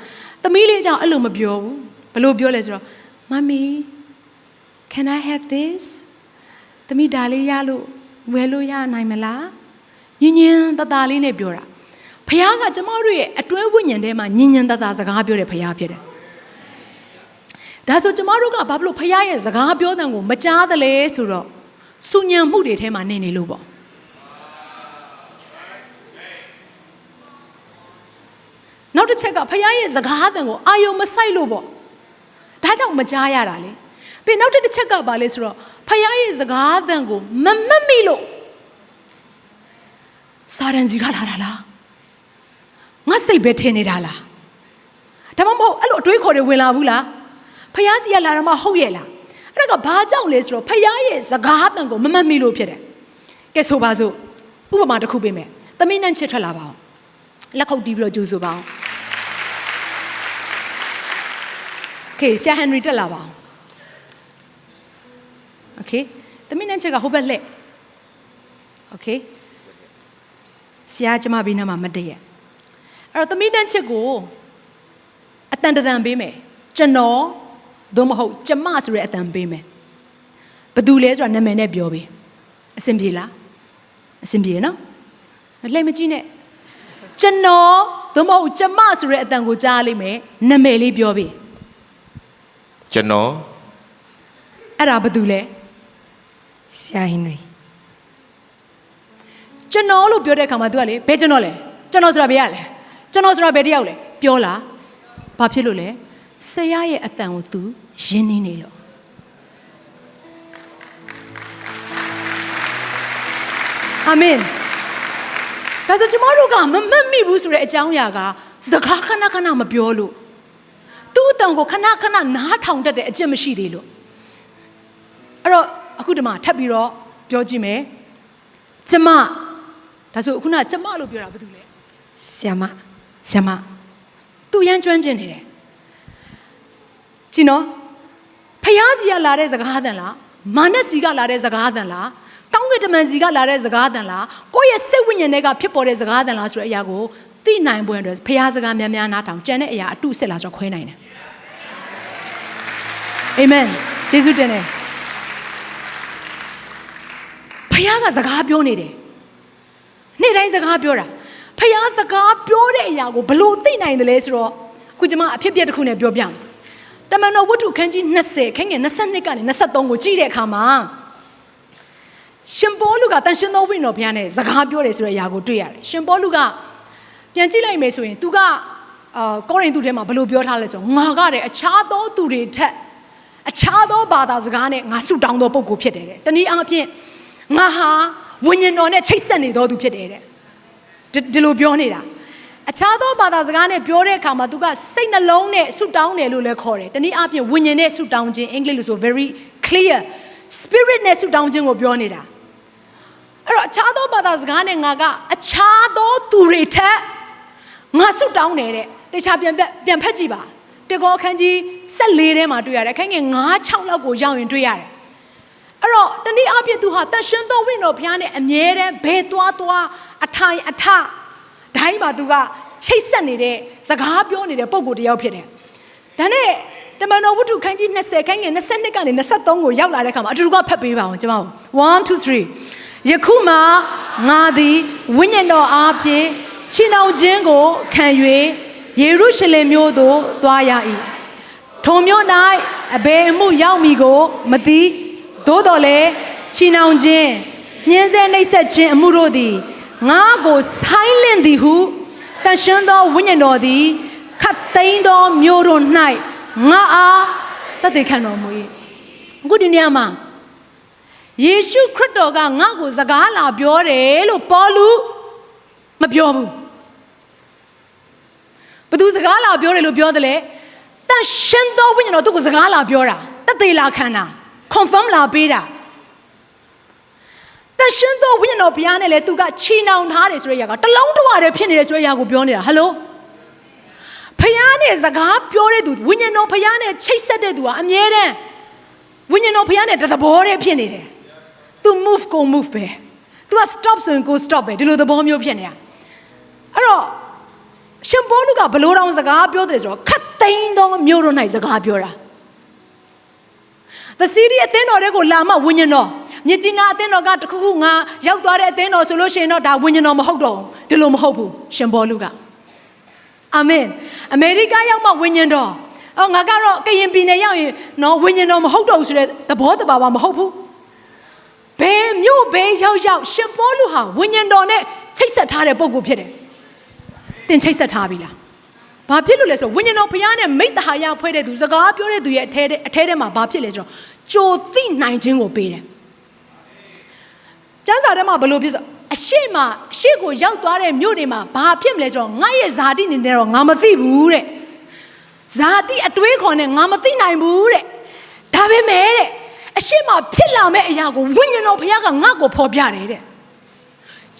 သမီးလေးကြောင့်အဲ့လိုမပြောဘူးဘယ်လိုပြောလဲဆိုတော့မမီ can I have this သမီးဒါလေးရလို့ဝယ်လို့ရနိုင်မလားညင်ညင်တတလေးနဲ့ပြောတာဖခင်ကကျမတို့ရဲ့အတွဲဝိညာဉ်ထဲမှာညင်ညင်တတစကားပြောတဲ့ဖခင်ဖြစ်တယ်ဒါဆိုကျမတို့ကဘာဖြစ်လို့ဖခင်ရဲ့စကားပြောတဲ့ကိုမကြားသလဲဆိုတော့စူညံမှုတွေထဲမှာနေလို့ပေါ့ နောက်တစ်ချက်ကဖခင်ရဲ့စကားအသံကိုအာယုံမဆိုင်လို့ပေါ့ဒါကြောင့်မကြားရတာလေပြီးနောက်တစ်ချက်ကဘာလဲဆိုတော့ဖခင်ရဲ့စကားအသံကိုမမှတ်မိလို့စာရန်စီကလာတာလားငါစိတ်ပဲထင်နေတာလားဒါမှမဟုတ်အဲ့လိုအတွေးခေါ်တွေဝင်လာဘူးလားဖခင်စီကလာတာမှဟုတ်ရဲ့လားအဲ့ဒါကဘာကြောင့်လဲဆိုတော့ဖခင်ရဲ့စကားအသံကိုမမှတ်မိလို့ဖြစ်တယ်ကဲဆိုပါစို့ဥပမာတစ်ခုပေးမယ်သမီးနဲ့ချစ်ထွက်လာပါအောင်လက်ခုပ်တီးပြီးတော့ကြိုးဆိုပါအောင်โอเคဆရာဟန်နရီတက်လာပါအောင်โอเคသမီးနဲ့ချစ်ကဟိုဘက်လက်โอเคဆရာကျမဘေးနားမှာမတည့်ရအဲ့တော့သမီးနဲ့ချစ်ကိုအတန်တန်ပေးမယ်ကျွန်တော်သို့မဟုတ်ကျမဆိုတဲ့အတန်ပေးမယ်ဘယ်သူလဲဆိုတာနာမည်နဲ့ပြောပေးအဆင်ပြေလားအဆင်ပြေနော်လှည့်မကြည့်နဲ့ကျွန်တော်သို့မဟုတ်ကျမဆိုတဲ့အတန်ကိုကြားလိမ့်မယ်နာမည်လေးပြောပေးကျွန်တော်အဲ့ဒါဘယ်သူလဲဆရာဟင်နရီကျွန်တော်လို့ပြောတဲ့အခါမှာ तू ကလေဘယ်ကျွန်တော်လဲကျွန်တော်ဆိုတာဘယ်ရလဲကျွန်တော်ဆိုတာဘယ်တယောက်လဲပြောလားဘာဖြစ်လို့လဲဆရာရဲ့အတန်ကို तू ရင်းနှီးနေလို့အာမင်ဒါဆိုကျွန်တော်တို့ကမမှတ်မိဘူးဆိုတဲ့အကြောင်းအရာကစကားခဏခဏမပြောလို့သူ့အတန်ကိုခဏခဏနားထောင်တတ်တဲ့အကျင့်မရှိသေးလို့အဲ့တော့အခုဒီမှာထပ်ပြီးတော့ပြောကြည့်မယ်ကျမဒါဆိုခုနကျမလို့ပြောတာဘာလို့လဲဆရာမသူရမ်းကျွမ်းကျင်နေတယ်ကြည့်နော်ဖျားစီကလာတဲ့စကားအသံလားမာနစီကလာတဲ့စကားအသံလားတောင်းကတမန်စီကလာတဲ့စကားအသံလားကိုယ့်ရဲ့စိတ်ဝိညာဉ်တွေကဖြစ်ပေါ်တဲ့စကားအသံလားဆိုတဲ့အရာကိုသိနိုင်ဖို့အတွက်ဖျားစကားများများနားထောင်ကြံတဲ့အရာအတုစစ်လာဆိုခွဲနိုင်တယ်အာမင်ယေရှုတင်တယ်ဖျားကစကားပြောနေတယ်နေ့တိုင်းစကားပြောတာဖျားစကားပြောတဲ့အရာကိုဘလို့သိနိုင်တယ်လဲဆိုတော့အခုကျွန်မအဖြစ်အပျက်တစ်ခုနဲ့ပြောပြမယ်တမန်တော်ဝတ္ထုခန်းကြီး20ခန်းငယ်22ကနေ23ကိုကြည့်တဲ့အခါမှာရှင်ပေါလုကတန်ရှင်သောဝိညာဉ်တော်ဘုရားနဲ့စကားပြောတယ်ဆိုတဲ့အရာကိုတွေ့ရတယ်ရှင်ပေါလုကပြန်ကြည့်လိုက်မယ်ဆိုရင်သူကကောရိန္သုထဲမှာဘလို့ပြောထားလဲဆိုတော့ငါကတဲ့အခြားသောသူတွေထက်အခြားသောဘာသာစကားနဲ့ငါဆုတောင်းသောပုဂ္ဂိုလ်ဖြစ်တယ်တဲ့တနည်းအားဖြင့်ငါဟာဝိညာဉ်တော်နဲ့ချိတ်ဆက်နေသောသူဖြစ်တယ်တဲ့ဒီလိုပြောနေတာအခြားသောဘာသာစကားနဲ့ပြောတဲ့အခါမှာသူကစိတ်နှလုံးနဲ့ဆုတောင်းတယ်လို့လည်းခေါ်တယ်တနည်းအားဖြင့်ဝိညာဉ်နဲ့ဆုတောင်းခြင်းအင်္ဂလိပ်လိုဆို very clear spirit နဲ့ဆုတောင်းခြင်းကိုပြောနေတာအဲ့တော့အခြားသောဘာသာစကားနဲ့ငါကအခြားသောသူတွေထက်ငါဆုတောင်းတယ်တဲ့တခြားပြန်ဖက်ကြည့်ပါတေကောအခန်းကြီး14ထဲမှာတွေ့ရတယ်အခန်းငယ်9-6လောက်ကိုရောက်ရင်တွေ့ရတယ်အဲ့တော့တနည်းအားဖြင့်သူဟာတန်ရှင်သောဝိညာဉ်တော်ဘုရားနဲ့အမြဲတမ်းဘယ်သွားအထိုင်အထတိုင်းမှာသူကချိတ်ဆက်နေတဲ့စကားပြောနေတဲ့ပုံကိုတယောက်ဖြစ်တယ်ဒါနဲ့တမန်တော်ဝတ္ထုခန်းကြီး20ခန်းငယ်22ကနေ23ကိုရောက်လာတဲ့အခါမှာအတူတူကဖတ်ပေးပါအောင်ကျွန်မ1 2 3ယခုမှငါသည်ဝိညာဉ်တော်အားဖြင့်ချီနှောင်ခြင်းကိုခံ၍ယေရုရှလင်မြို့သို့သွားရ၏ထိုမြို့၌အဘယ်မှုရောက်မည်ကိုမသိသို့တော်လည်းချီနှောင်ခြင်းညှင်းဆဲနှိပ်စက်ခြင်းအမှုတို့သည်ငါကိုဆိုင်းလင့်သည်ဟုတန်ရှင်းသောဝိညာဉ်တော်သည်ခတ်သိမ်းသောမြို့တို့၌ငါအားတသက်ခံတော်မူ၏အခုဒီနေရာမှာယေရှုခရစ်တော်ကငါ့ကိုစကားလာပြောတယ်လို့ပေါလုမပြောဘူးဘသူစကားလာပြောတယ်လို့ပြောတယ်လေတန်ရှင်းသောဝိညာဉ်တော်သူ့ကိုစကားလာပြောတာတသက်လာခံတာ confirm လာပေးတာတန်ရှင်းသောဝိညာဉ်တော်ဘုရားနဲ့လေသူကချီနှောင်ထားတယ်ဆိုတဲ့အရာကတလုံးတစ်ဝါတည်းဖြစ်နေတယ်ဆိုတဲ့အရာကိုပြောနေတာဟယ်လိုဘုရားနဲ့စကားပြောတဲ့သူဝိညာဉ်တော်ဘုရားနဲ့ချိတ်ဆက်တဲ့သူကအမြဲတမ်းဝိညာဉ်တော်ဘုရားနဲ့တသဘောတည်းဖြစ်နေတယ်သူ move ကို move ပဲသူက stop ဆိုရင်ကို stop ပဲဒီလိုသဘောမျိုးဖြစ်နေတာအဲ့တော့ရှင်ပေါလုကဘလို့တောင်စကားပြောတယ်ဆိုတော့ခတ်သိမ်းသောမြို့တို့၌စကားပြောတာThe city အသင်းတော်တွေကိုလာမှဝိညာဉ်တော်မြစ်ကြီးနားအသင်းတော်ကတခုခုငါရောက်သွားတဲ့အသင်းတော်ဆိုလို့ရှိရင်တော့ဒါဝိညာဉ်တော်မဟုတ်တော့ဘူးဒီလိုမဟုတ်ဘူးရှင်ပေါလုကအာမင်အမေရိကရောက်မှဝိညာဉ်တော်ငါကတော့ကရင်ပြည်နယ်ရောက်ရင်နော်ဝိညာဉ်တော်မဟုတ်တော့ဘူးဆိုတဲ့သဘောတဘာဝမဟုတ်ဘူးဘယ်မြို့ဘယ်ရောက်ရှင်ပေါလုဟာဝိညာဉ်တော်နဲ့ချိတ်ဆက်ထားတဲ့ပုဂ္ဂိုလ်ဖြစ်တယ်တင်ချိတ်ဆက်ထားပြီလား ဘာဖြစ်လို့လဲဆိုဝိညာဉ်တော်ဘုရားနဲ့မိတ္တဟာယဖွဲ့တဲ့သူစကားပြောတဲ့သူရဲ့အထဲထဲမှာဘာဖြစ်လဲဆိုတော့ကြိုသိနိုင်ခြင်းကိုပေးတယ်ကျမ်းစာထဲမှာဘယ်လိုဖြစ်ဆိုအရှိကိုရောက်သွားတဲ့မြို့တွေမှာဘာဖြစ်မလဲဆိုတော့ငါရဲ့ဇာတိနေနဲ့တော့ငါမသိဘူးတဲ့ဇာတိအတွေးခေါ်နဲ့ငါမသိနိုင်ဘူးတဲ့ဒါပေမဲ့တဲ့အရှိမဖြစ်လာမဲ့အရာကိုဝိညာဉ်တော်ဘုရားကငါ့ကိုဖော်ပြတယ်တဲ့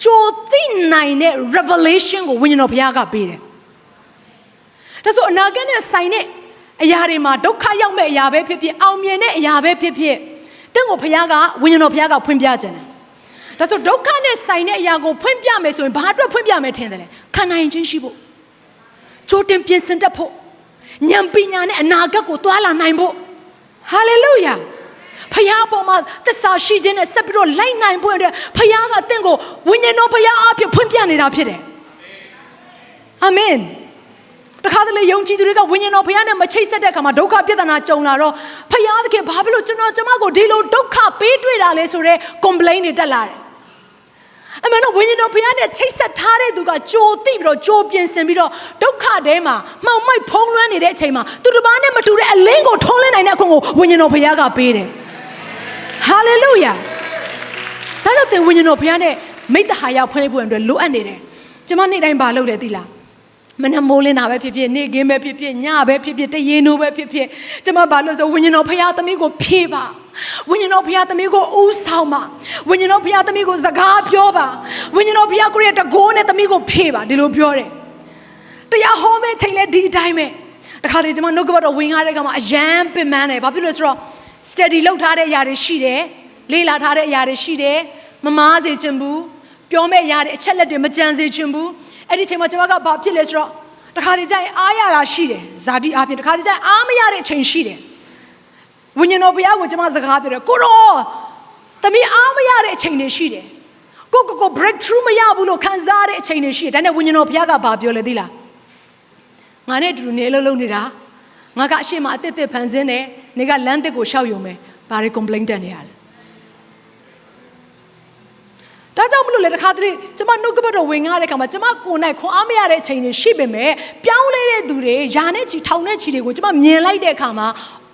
ကြိုသိနိုင်တဲ့ revelation ကိုဝိညာဉ်တော်ဘုရားကပေးတယ်ဒါဆိုအနာဂတ်နဲ့ဆိုင်တဲ့အရာတွေမှာဒုက္ခရောက်မဲ့အရာပဲဖြစ်ဖြစ်အောင်မြင်တဲ့အရာပဲဖြစ်ဖြစ်တင့်ကိုဘုရားကဝိညာဉ်တော်ဘုရားကဖွင့်ပြခြင်းတယ်ဒါဆိုဒုက္ခနဲ့ဆိုင်တဲ့အရာကိုဖွင့်ပြမယ်ဆိုရင်ဘာအတွက်ဖွင့်ပြမယ်ထင်တယ်လဲခံနိုင်ခြင်းရှိဖို့ကြိုတင်ပြင်ဆင်တတ်ဖို့ဉာဏ်ပညာနဲ့အနာဂတ်ကိုတွာလာနိုင်ဖို့ဟာလေလုယာဖခင်ပေါ်မှာသစ္စာရှိခြင်းနဲ့ဆက်ပြီးတော့လိုက်နိုင်ဖို့အတွက်ဖခင်ကတင့်ကိုဝိညာဉ်တော်ဘုရားအဖြစ်ဖွင့်ပြနေတာဖြစ်တယ်အာမင်တခါတလေယုံကြည်သူတွေကဝိညာဉ်တော်ဘုရားနဲ့မချိတ်ဆက်တဲ့အခါမှာဒုက္ခပြဿနာကြုံလာတော့ဖခင်သခင်ဘာဖြစ်လို့ကျမကိုဒီလိုဒုက္ခပေးတွေ့တာလဲဆိုတော့ complain တွေတက်လာတယ်အမှန်တော့ဝိညာဉ်တော်ဘုရားနဲ့ချိတ်ဆက်ထားတဲ့သူကကြိုသိပြီးတော့ကြိုပြင်ဆင်ပြီးတော့ဒုက္ခထဲမှာမှောင်မိုက်ဖုံးလွှမ်းနေတဲ့အချိန်မှာသူတစ်ပါးနဲ့မတူတဲ့အလင်းကိုထုံးလင်းနိုင်တဲ့အခွင့်ကိုဝိညာဉ်တော်ဘုရားကပေးတယ်ဟာလေလုယာဒါကြောင့်သင်ဝိညာဉ်တော်ဘုရားနဲ့မိတ္တဟာယဖွဲ့ဖို့အတွက်လိုအပ်နေတယ်ကျမနေ့တိုင်းဘာလုပ်လဲသိလားမနက်မိုးလင်းတာပဲဖြစ်ဖြစ်နေ့ခင်းပဲဖြစ်ဖြစ်ညပဲဖြစ်ဖြစ်တရေနိုးပဲဖြစ်ဖြစ်ကျမဘာလို့ဆိုဝိညာဉ်တော်ဘုရားသမီးကိုဖြည့်ပါဝိညာဉ်တော်ဘုရားသမီးကိုဦးဆောင်ပါဝိညာဉ်တော်ဘုရားသမီးကိုစကားပြောပါဝိညာဉ်တော်ဘုရားကိုရဲ့တကိုးနဲ့သမီးကိုဖြည့်ပါဒီလိုပြောတယ်တရားဟောမဲ့ချိန်လဲဒီအတိုင်းပဲတခါတလေကျမနှုတ်ကပတ်တော်ဝင်ရတဲ့အခါမှာအယမ်းပင်ပန်းတယ်ဘာဖြစ်လို့ဆိုတော့ study လုပ်ထားတဲ့အရာတွေရှိတယ်လေ့လာထားတဲ့အရာတွေရှိတယ်မမားစေချင်ဘူးပြောမဲ့အရာတွေအချက်လက်တွေမကြံစေချင်ဘူးအဲ့ဒီချိန်မှာကျမကဘာဖြစ်လဲဆိုတော့တခါတလေကျရင်အားရတာရှိတယ်ဇာတိအားဖြင့်တခါတလေကျရင်အားမရတဲ့အချိန်ရှိတယ်ဝိညာဉ်တော်ဘုရားကိုကျမစကားပြောတယ်ကိုရောသမီးအားမရတဲ့အချိန်တွေရှိတယ်ကို breakthrough မရဘူးလို့ခံစားရတဲ့အချိန်တွေရှိတယ်ဒါနဲ့ဝိညာဉ်တော်ဘုရားကဘာပြောလဲသိလားငါနဲ့အတူနေလုံးနေတာငါကအရှိမအသစ်ဖန်ဆင်းတယ်နေကလမ်းတစ်ကိုရှောက်ယုံမယ်ဘာတွေ complaint တက်နေရလဲဒါကြောင့်မလို့လေတခါတလေကျမနှုတ်ကပတ်တော်ဝင်ရတဲ့အခါမှာကျမကိုယ်၌ခွန်အားမရတဲ့အချိန်တွေရှိပေမဲ့ပြောင်းလဲတဲ့သူတွေယာနဲ့ချီထောင်နဲ့ချီတွေကိုကျမမြင်လိုက်တဲ့အခါမှာ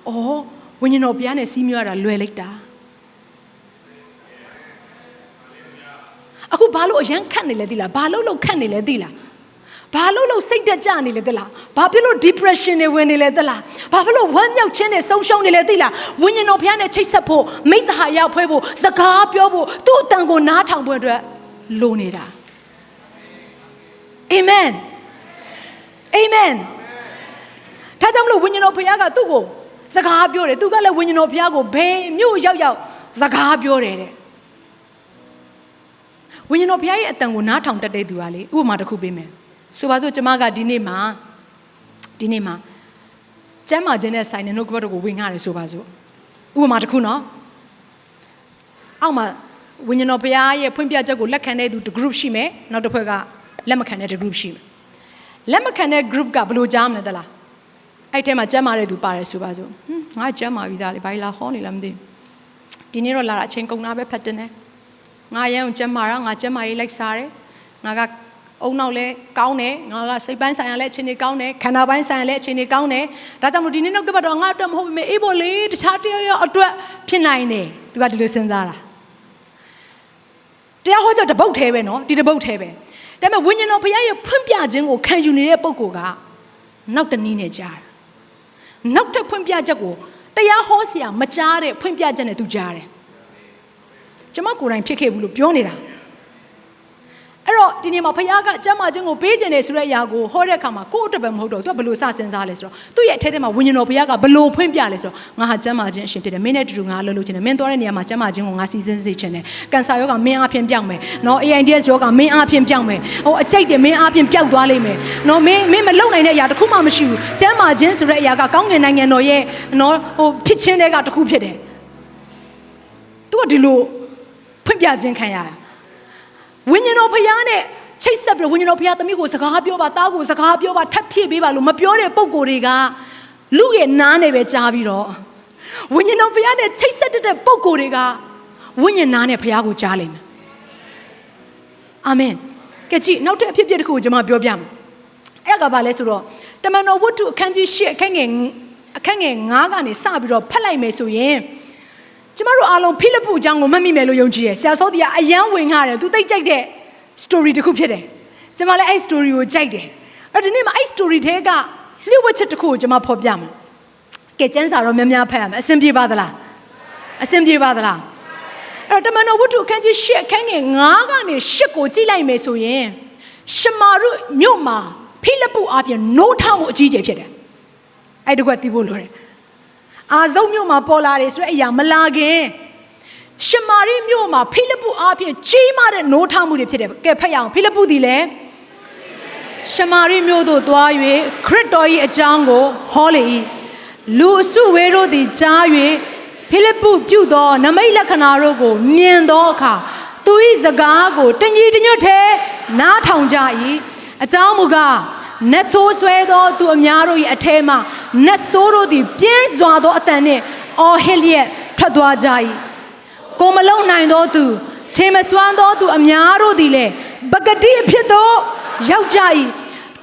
အော်ဝိညာဉ်တော်ဘုရားနဲ့စီးမြရတာလွယ်လိုက်တာအခုဘာလို့အရန်ခတ်နေလဲသိလားဘာလို့ခတ်နေလဲသိလားဘာလို့စိတ်တက်ကြနေလဲသိလားဘာဖြစ်လို့ depression တွေဝင်နေလဲသိလားဘာဖြစ်လို့ဝမ်းမြောက်ခြင်းတွေဆုံးရှုံးနေလဲသိလားဝိညာဉ်တော်ဘုရားနဲ့ချိတ်ဆက်ဖို့မိတ္တဟာယဖွဲ့ဖို့စကားပြောဖို့သူ့အတန်ကိုနားထောင်ဖို့အတွက်လိုနေတာအာမင်အာမင်ဒါကြောင့်မလို့ဝိညာဉ်တော်ဘုရားကသူ့ကိုစကားပြောတယ်သူကလည်းဝိညာဉ်တော်ဘုရားကိုဘယ်မြို့ရောက်စကားပြောတယ်တဲ့ဝိညာဉ်တော်ဘုရားရဲ့အတန်ကိုနားထောင်တတ်တဲ့သူကလေဥပမာတစ်ခုပေးမယ်ဆိုပါစို့ကျမကဒီနေ့မှာကျမ်းမာခြင်းနဲ့ဆိုင်တဲ့နှုတ်ကပတ်တော်ကိုဝင်ရတယ်ဆိုပါစို့ဥပမာတစ်ခုနော်အောက်မှာဝိညာဉ်တော်ဘုရားရဲ့ဖွင့်ပြချက်ကိုလက်ခံတဲ့သူတစ် group ရှိမယ်နောက်တစ်ဖွဲ့ကလက်မခံတဲ့တစ် group ရှိမယ်လက်မခံတဲ့ group ကဘယ်လိုကြားမလဲသလားအဲ့ထဲမှာကျမ်းမာတဲ့သူပါတယ်ဆိုပါစို့ငါကျမ်းမာပြီးသားလေဘာလာဟောနေလားမသိဘူးဒီနေ့တော့လာတာအချိန်ကုန်တာပဲဖတ်တင်တယ်ငါရမ်းကျမ်းမာတာငါကျမ်းမာရေးလိုက်စားတယ်ငါကအုံနောက်လဲကောင်းတယ်ငါကစိတ်ပိုင်းဆိုင်ရာလဲအခြေအနေကောင်းတယ်ခန္ဓာပိုင်းဆိုင်ရာလဲအခြေအနေကောင်းတယ်ဒါကြောင့်မို့ဒီနေ့နှုတ်ကပတ်တော်ငါအတွက်မဟုတ်ပေမဲ့အေးဖို့လေတခြားတရားရောအတွက်ဖြစ်နိုင်တယ်သူကဒီလိုစဉ်းစားတာတရားဟောချက်တပုတ်သေးပဲနော်ဒီတပုတ်သေးပဲဒါပေမဲ့ဝိညာဉ်တော်ဘုရားရဲ့ဖွင့်ပြခြင်းကိုခံယူနေတဲ့ပုဂ္ဂိုလ်ကနောက်တနည်းနဲ့ကြားတယ်နောက်တစ်ဖွင့်ပြချက်ကိုတရားဟောဆရာမကြားတဲ့ဖွင့်ပြချက်နဲ့သူကြားတယ်ကျမကိုယ်တိုင်ဖြစ်ခဲ့ဘူးလို့ပြောနေတာအဲ့တော့ဒီနေ့မှာဘုရားကကျမ်းမာခြင်းကိုပေးခြင်းတယ်ဆိုတဲ့အရာကိုဟောတဲ့အခါမှာကိုယ့်အတွက်ပဲမဟုတ်တော့သူကဘယ်လိုစစဉ်းစားလဲဆိုတော့သူ့ရဲ့အထက်ထဲမှာဝိညာဉ်တော်ဘုရားကဘယ်လိုဖွင့်ပြလဲဆိုတော့ငါဟာကျမ်းမာခြင်းအရှင်ဖြစ်တယ်မင်းနဲ့တူတူငါလှုပ်ချင်တယ်မင်းသွားတဲ့နေရာမှာကျမ်းမာခြင်းကိုငါစီစဉ်စေချင်တယ်ကင်ဆာရောဂါမင်းအားဖြင့်ပြောင်းမယ်နော် AIDS ရောဂါမင်းအားဖြင့်ပြောင်းမယ်ဟိုအကျိတ်တွေမင်းအားဖြင့်ပျောက်သွားလိမ့်မယ်နော်မင်းမလုံနိုင်တဲ့အရာတစ်ခုမှမရှိဘူးကျမ်းမာခြင်းဆိုတဲ့အရာကကောင်းကင်နိုင်ငံတော်ရဲ့နော်ဟိုဖြစ်ခြင်းတွေကတစ်ခုဖြစ်တယ်သူကဒီလိုဖွင့်ပြခြင်းခံရတာဝိညာဉ်တော်ဘုရားနဲ့ချိတ်ဆက်ပြီးဝိညာဉ်တော်ဘုရားသမီးကိုစကားပြောပါသားကိုစကားပြောပါထပ်ဖြည့်ပေးပါလို့မပြောတဲ့ပုံကိုယ်တွေကလူရဲ့နားနဲ့ပဲကြားပြီးတော့ဝိညာဉ်တော်ဘုရားနဲ့ချိတ်ဆက်တဲ့ပုံကိုယ်တွေကဝိညာဉ်နားနဲ့ဘုရားကိုကြားလိမ့်မယ်အာမင်ကဲကြည့်နောက်ထပ်အဖြစ်အပျက်တစ်ခုကိုကျွန်မပြောပြမယ်အဲ့ဒါကဘာလဲဆိုတော့ တမန်တော်ဝတ္ထုအခန်းကြီး8အခန်းငယ်9ကနေစပြီးတော့ဖတ်လိုက်မယ်ဆိုရင်ကျမတို့အားလုံးဖိလိပ္ပုအကြောင်းကိုမှတ်မိမယ်လို့ယုံကြည်တယ်ဆရာစောတီကအယံဝင်ခဲ့တယ်သူသိကြိုက်တဲ့ story တစ်ခုဖြစ်တယ်ကျမလည်းအဲ့ story ကိုကြိုက်တယ်အဲ့ဒီနေ့မှာအဲ့ story ထဲကလျှို့ဝှက်ချက်တစ်ခုကိုကျမဖော်ပြမယ်ကဲကျမ်းစာတော့များများဖတ်ရမယ်အဆင်ပြေပါသလားအဆင်ပြေပါသလားအဲ့တော့တမန်တော်ဝတ္ထုအခန်းကြီး8အခန်းငယ်9ကနေ10ကိုကြည့်လိုက်မယ်ဆိုရင်ရှမာရုမြို့မှာဖိလိပ္ပုအပြင်နိုးထမှုအကြီးကျယ်ဖြစ်တယ်အဲ့ဒီကွက်သိဖို့လိုတယ်အာဇုတ်မြို့မှာပေါ်လာတယ်ဆိုတဲ့အရာမလာခင်ရှမာရိမြို့မှာဖိလိပ္ပုအပြင်ကြီးမားတဲ့နိုးထမှုတွေဖြစ်တယ်ကဲဖတ်ရအောင်ဖိလိပ္ပုဒီလည်းရှမာရိမြို့သို့သွား၍ခရစ်တော်၏အကြောင်းကိုဟောလေ၏လူအစုဝေးတို့သည်ကြား၍ဖိလိပ္ပုပြုသောနမိတ်လက္ခဏာတို့ကိုမြင်သောအခါသူ၏စကားကိုတညီတညွတ်ထဲနားထောင်ကြ၏အကြောင်းမူကားနတ်ဆိုးဆွဲသောသူအများတို့၏အထဲမှနတ်ဆိုးတို့သည်ပြင်းစွာသောအတန်နှင့်အော်ဟစ်လျက်ထွက်သွားကြ၏ကိုမလုံနိုင်သောသူခြေမစွမ်းသောသူအများတို့သည်လည်းပဂတိအဖြစ်သို့ရောက်ကြ၏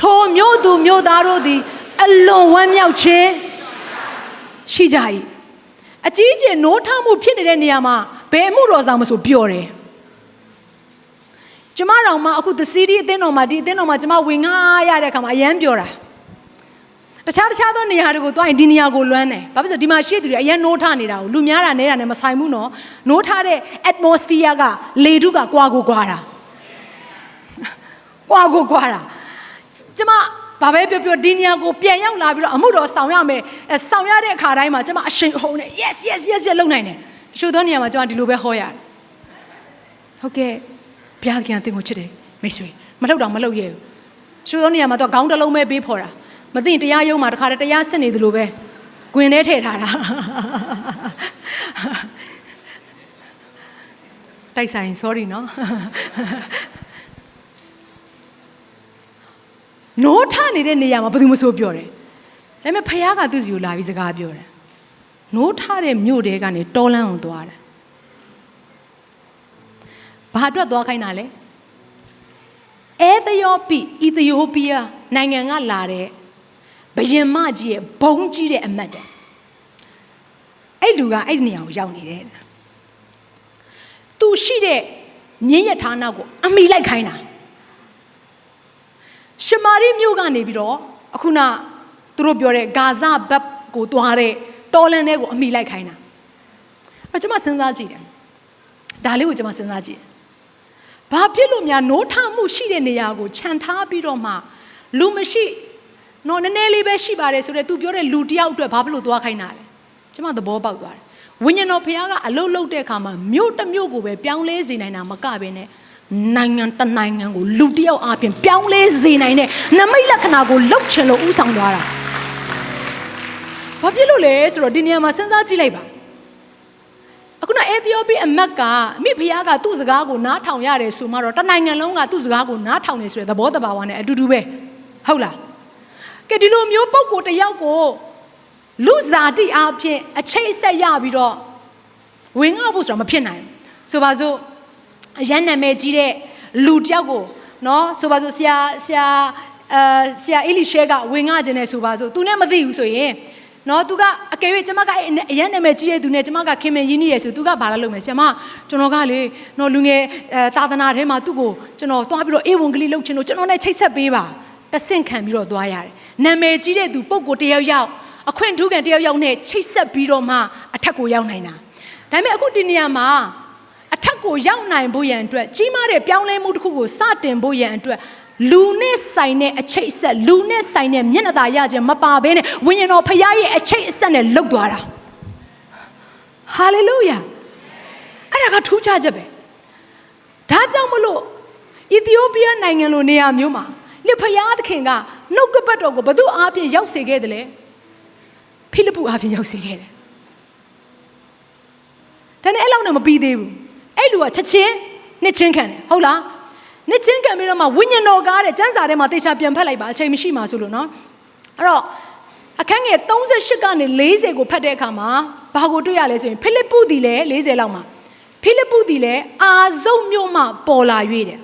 ထိုမြို့သူမြို့သားတို့သည်အလွန်ဝမ်းမြောက်ခြင်းရှိကြ၏အကြီးကျယ်နိုးထမှုဖြစ်နေတဲ့နေရာမှာဘယ်မှုတော်ဆောင်မဆိုပျော်တယ်ကျမတော်မှအခုသစီရီအသင်းတော်မှာဒီအသင်းတော်မှာကျမဝင်ငှားရတဲ့အခါမှာအရန်ပျော်တာတခြားသောနေရာတွေကိုသွားရင်ဒီနေရာကိုလွမ်းတယ်ဘာဖြစ်လို့ဒီမှာရှိသူတွေအရန်နိုးထနေတာကိုလူများတာနဲတာနဲ့မဆိုင်ဘူးနော်နိုးထတဲ့ atmosphere ကလေထုကကွာကိုကွာတာကျမဘာပဲပြောဒီနေရာကိုပြန်ရောက်လာပြီးတော့အမှုတော်ဆောင်ရမယ်ဆောင်ရတဲ့အခါတိုင်းမှာကျမအရှိန်အဟုန်နဲ့ yes လုပ်နိုင်တယ်တချို့သောနေရာမှာကျမဒီလိုပဲဟောရတယ်ဟုတ်ကဲ့ဘုရားခင်အသင်ကိုချစ်တယ်မိတ်ဆွေမလှုပ်တော့မလှုပ်ရဲဘူးတချို့သောနေရာမှာတော့ခေါင်းတစ်လုံးပဲပေးဖော်တာမသိတရားရုံးမှာတခါတည်းတရားစစ်နေသလိုပဲဂွင်ထဲထည့်ထားတာတိုက်ဆိုင် sorry နော်နိုးထနေတဲ့နေရာမှာဘယ်သူမှဆိုပြောတယ်ဒါပေမဲ့ဖခင်ကသူ့စီကိုလာပြီးစကားပြောတယ်နိုးထတဲ့မြို့တဲကနေတောလန်းကိုသွားတယ်ဘာအတွက်သွားခိုင်းတာလဲအီသီယိုပီးယားနိုင်ငံကလာတဲ့ဘယင်မကြီးရဲ့ဘုံကြီးတဲ့အမတ်တဲ့အဲ့လူကအဲ့ဒီနေရာကိုရောက်နေတယ်သူရှိတဲ့မြင်းရထားနောက်ကိုအမိလိုက်ခိုင်းတာရှမာရိမြို့ကနေပြီးတော့အခုနသူတို့ပြောတဲ့ဂါဇဘက်ကိုသွားတဲ့တော်လန်ထဲကိုအမိလိုက်ခိုင်းတာအဲ့ကျွန်မစဉ်းစားကြည့်တယ်ဒါလေးကိုကျွန်မစဉ်းစားကြည့်ဘာဖြစ်လို့များနိုးထမှုရှိတဲ့နေရာကိုခြံထားပြီးတော့မှလူမရှိနော်နည်းနည်းလေးပဲရှိပါတယ်ဆိုတော့သူပြောတဲ့လူတယောက်အတွက်ဘာဖြစ်လို့သွားခိုင်းတာလဲကျွန်မသဘောပေါက်သွားတယ်ဝိညာဉ်တော်ဖခင်ကအလုတ်လုတ်တဲ့အခါမှာမြို့တစ်မြို့ကိုပဲပြောင်းလဲစေနိုင်တာမကဘဲနဲ့နိုင်ငံတနိုင်ငံကိုလူတယောက်အပြင်ပြောင်းလဲစေနိုင်တဲ့နမိတ်လက္ခဏာကိုလှုပ်ချင်လို့ဥဆောင်သွားတာဘာဖြစ်လို့လဲဆိုတော့ဒီနေရာမှာစဉ်းစားကြည့်လိုက်ပါအခုနအေသီယိုပီအမတ်ကအမိဖခင်ကသူ့စကားကိုနားထောင်ရတယ်ဆိုမှတော့တနိုင်ငံလုံးကသူ့စကားကိုနားထောင်နေဆိုတဲ့သဘောတဘာဝနဲ့အတူတူပဲဟုတ်လားကဲဒီလိုမျိုးပုံကိုတယောက်ကိုလူစားတိအဖြစ်အချိတ်ဆက်ရပြီးတော့ဝင်ငှောက်ဖို့ဆိုတာမဖြစ်နိုင်ဘူးဆိုပါစို့အရန်နာမည်ကြီးတဲ့လူတယောက်ကိုနော်ဆိုပါစို့ဆရာအေလီရှဲကဝင်ငှခြင်းနဲ့ဆိုပါစို့သူနဲ့မသိဘူးဆိုရင်နော်သူကအကယ်၍ကျမကအရန်နာမည်ကြီးတဲ့သူနဲ့ကျမကခင်မင်ရင်းနှီးရဆိုသူကဘာလုပ်မလဲဆရာမကျွန်တော်ကလေနော်လူငယ်သာသနာထဲမှာသူ့ကိုကျွန်တော်တွားပြီးတော့အေဝံဂေလိလုပ်ချင်လို့ကျွန်တော်နဲ့ချိတ်ဆက်ပေးပါတဆင့်ခံပြီးတော့သွားရတယ်နာမည်ကြီးတဲ့သူပုဂ္ဂိုလ်တယောက်ယောက်အခွင့်ထူးခံတယောက်ယောက်နဲ့ချိတ်ဆက်ပြီးတော့မှအထက်ကိုရောက်နိုင်တာဒါပေမဲ့အခုဒီနေရာမှာအထက်ကိုရောက်နိုင်ဖို့ရန်အတွက်ကြီးမားတဲ့ပြောင်းလဲမှုတစ်ခုကိုစတင်ဖို့ရန်အတွက်လူနဲ့ဆိုင်တဲ့အချိတ်အဆက်လူနဲ့ဆိုင်တဲ့မျက်နှာသာရခြင်းမပါဘဲနဲ့ဝိညာဉ်တော်ဖခင်ရဲ့အချိတ်အဆက်နဲ့လှုပ်သွားတာဟာလေလုယာအဲ့ဒါကထူးခြားချက်ပဲဒါကြောင့်မလို့အီသီယိုပီးယားနိုင်ငံလိုနေရာမျိုးမှာလက်ဖခင်သခင်ကနှုတ်ကပတ်တော်ကိုဘယ်သူအားဖြင့်ရောက်စေခဲ့တယ်လဲဖိလိပ္ပုအားဖြင့်ရောက်စေခဲ့တယ်ဒါနဲ့အဲ့လောက်နဲ့မပြီးသေးဘူးအဲ့လူကချက်ချင်းနှစ်ချင်းခံတယ်ဟုတ်လားနှစ်ချင်းခံပြီးတော့မှဝိညာဉ်တော်ကားတဲ့ကျမ်းစာထဲမှာတေချာပြန်ဖတ်လိုက်ပါအချိန်မရှိမှဆိုလို့နော်အဲ့တော့အခန်းငယ်38ကနေ40ကိုဖတ်တဲ့အခါမှာဘာကိုတွေ့ရလဲဆိုရင်ဖိလိပ္ပုသည်လည်း40လောက်မှာဖိလိပ္ပုသည်လည်းအာဇုတ်မြို့မှပေါ်လာ၍တဲ့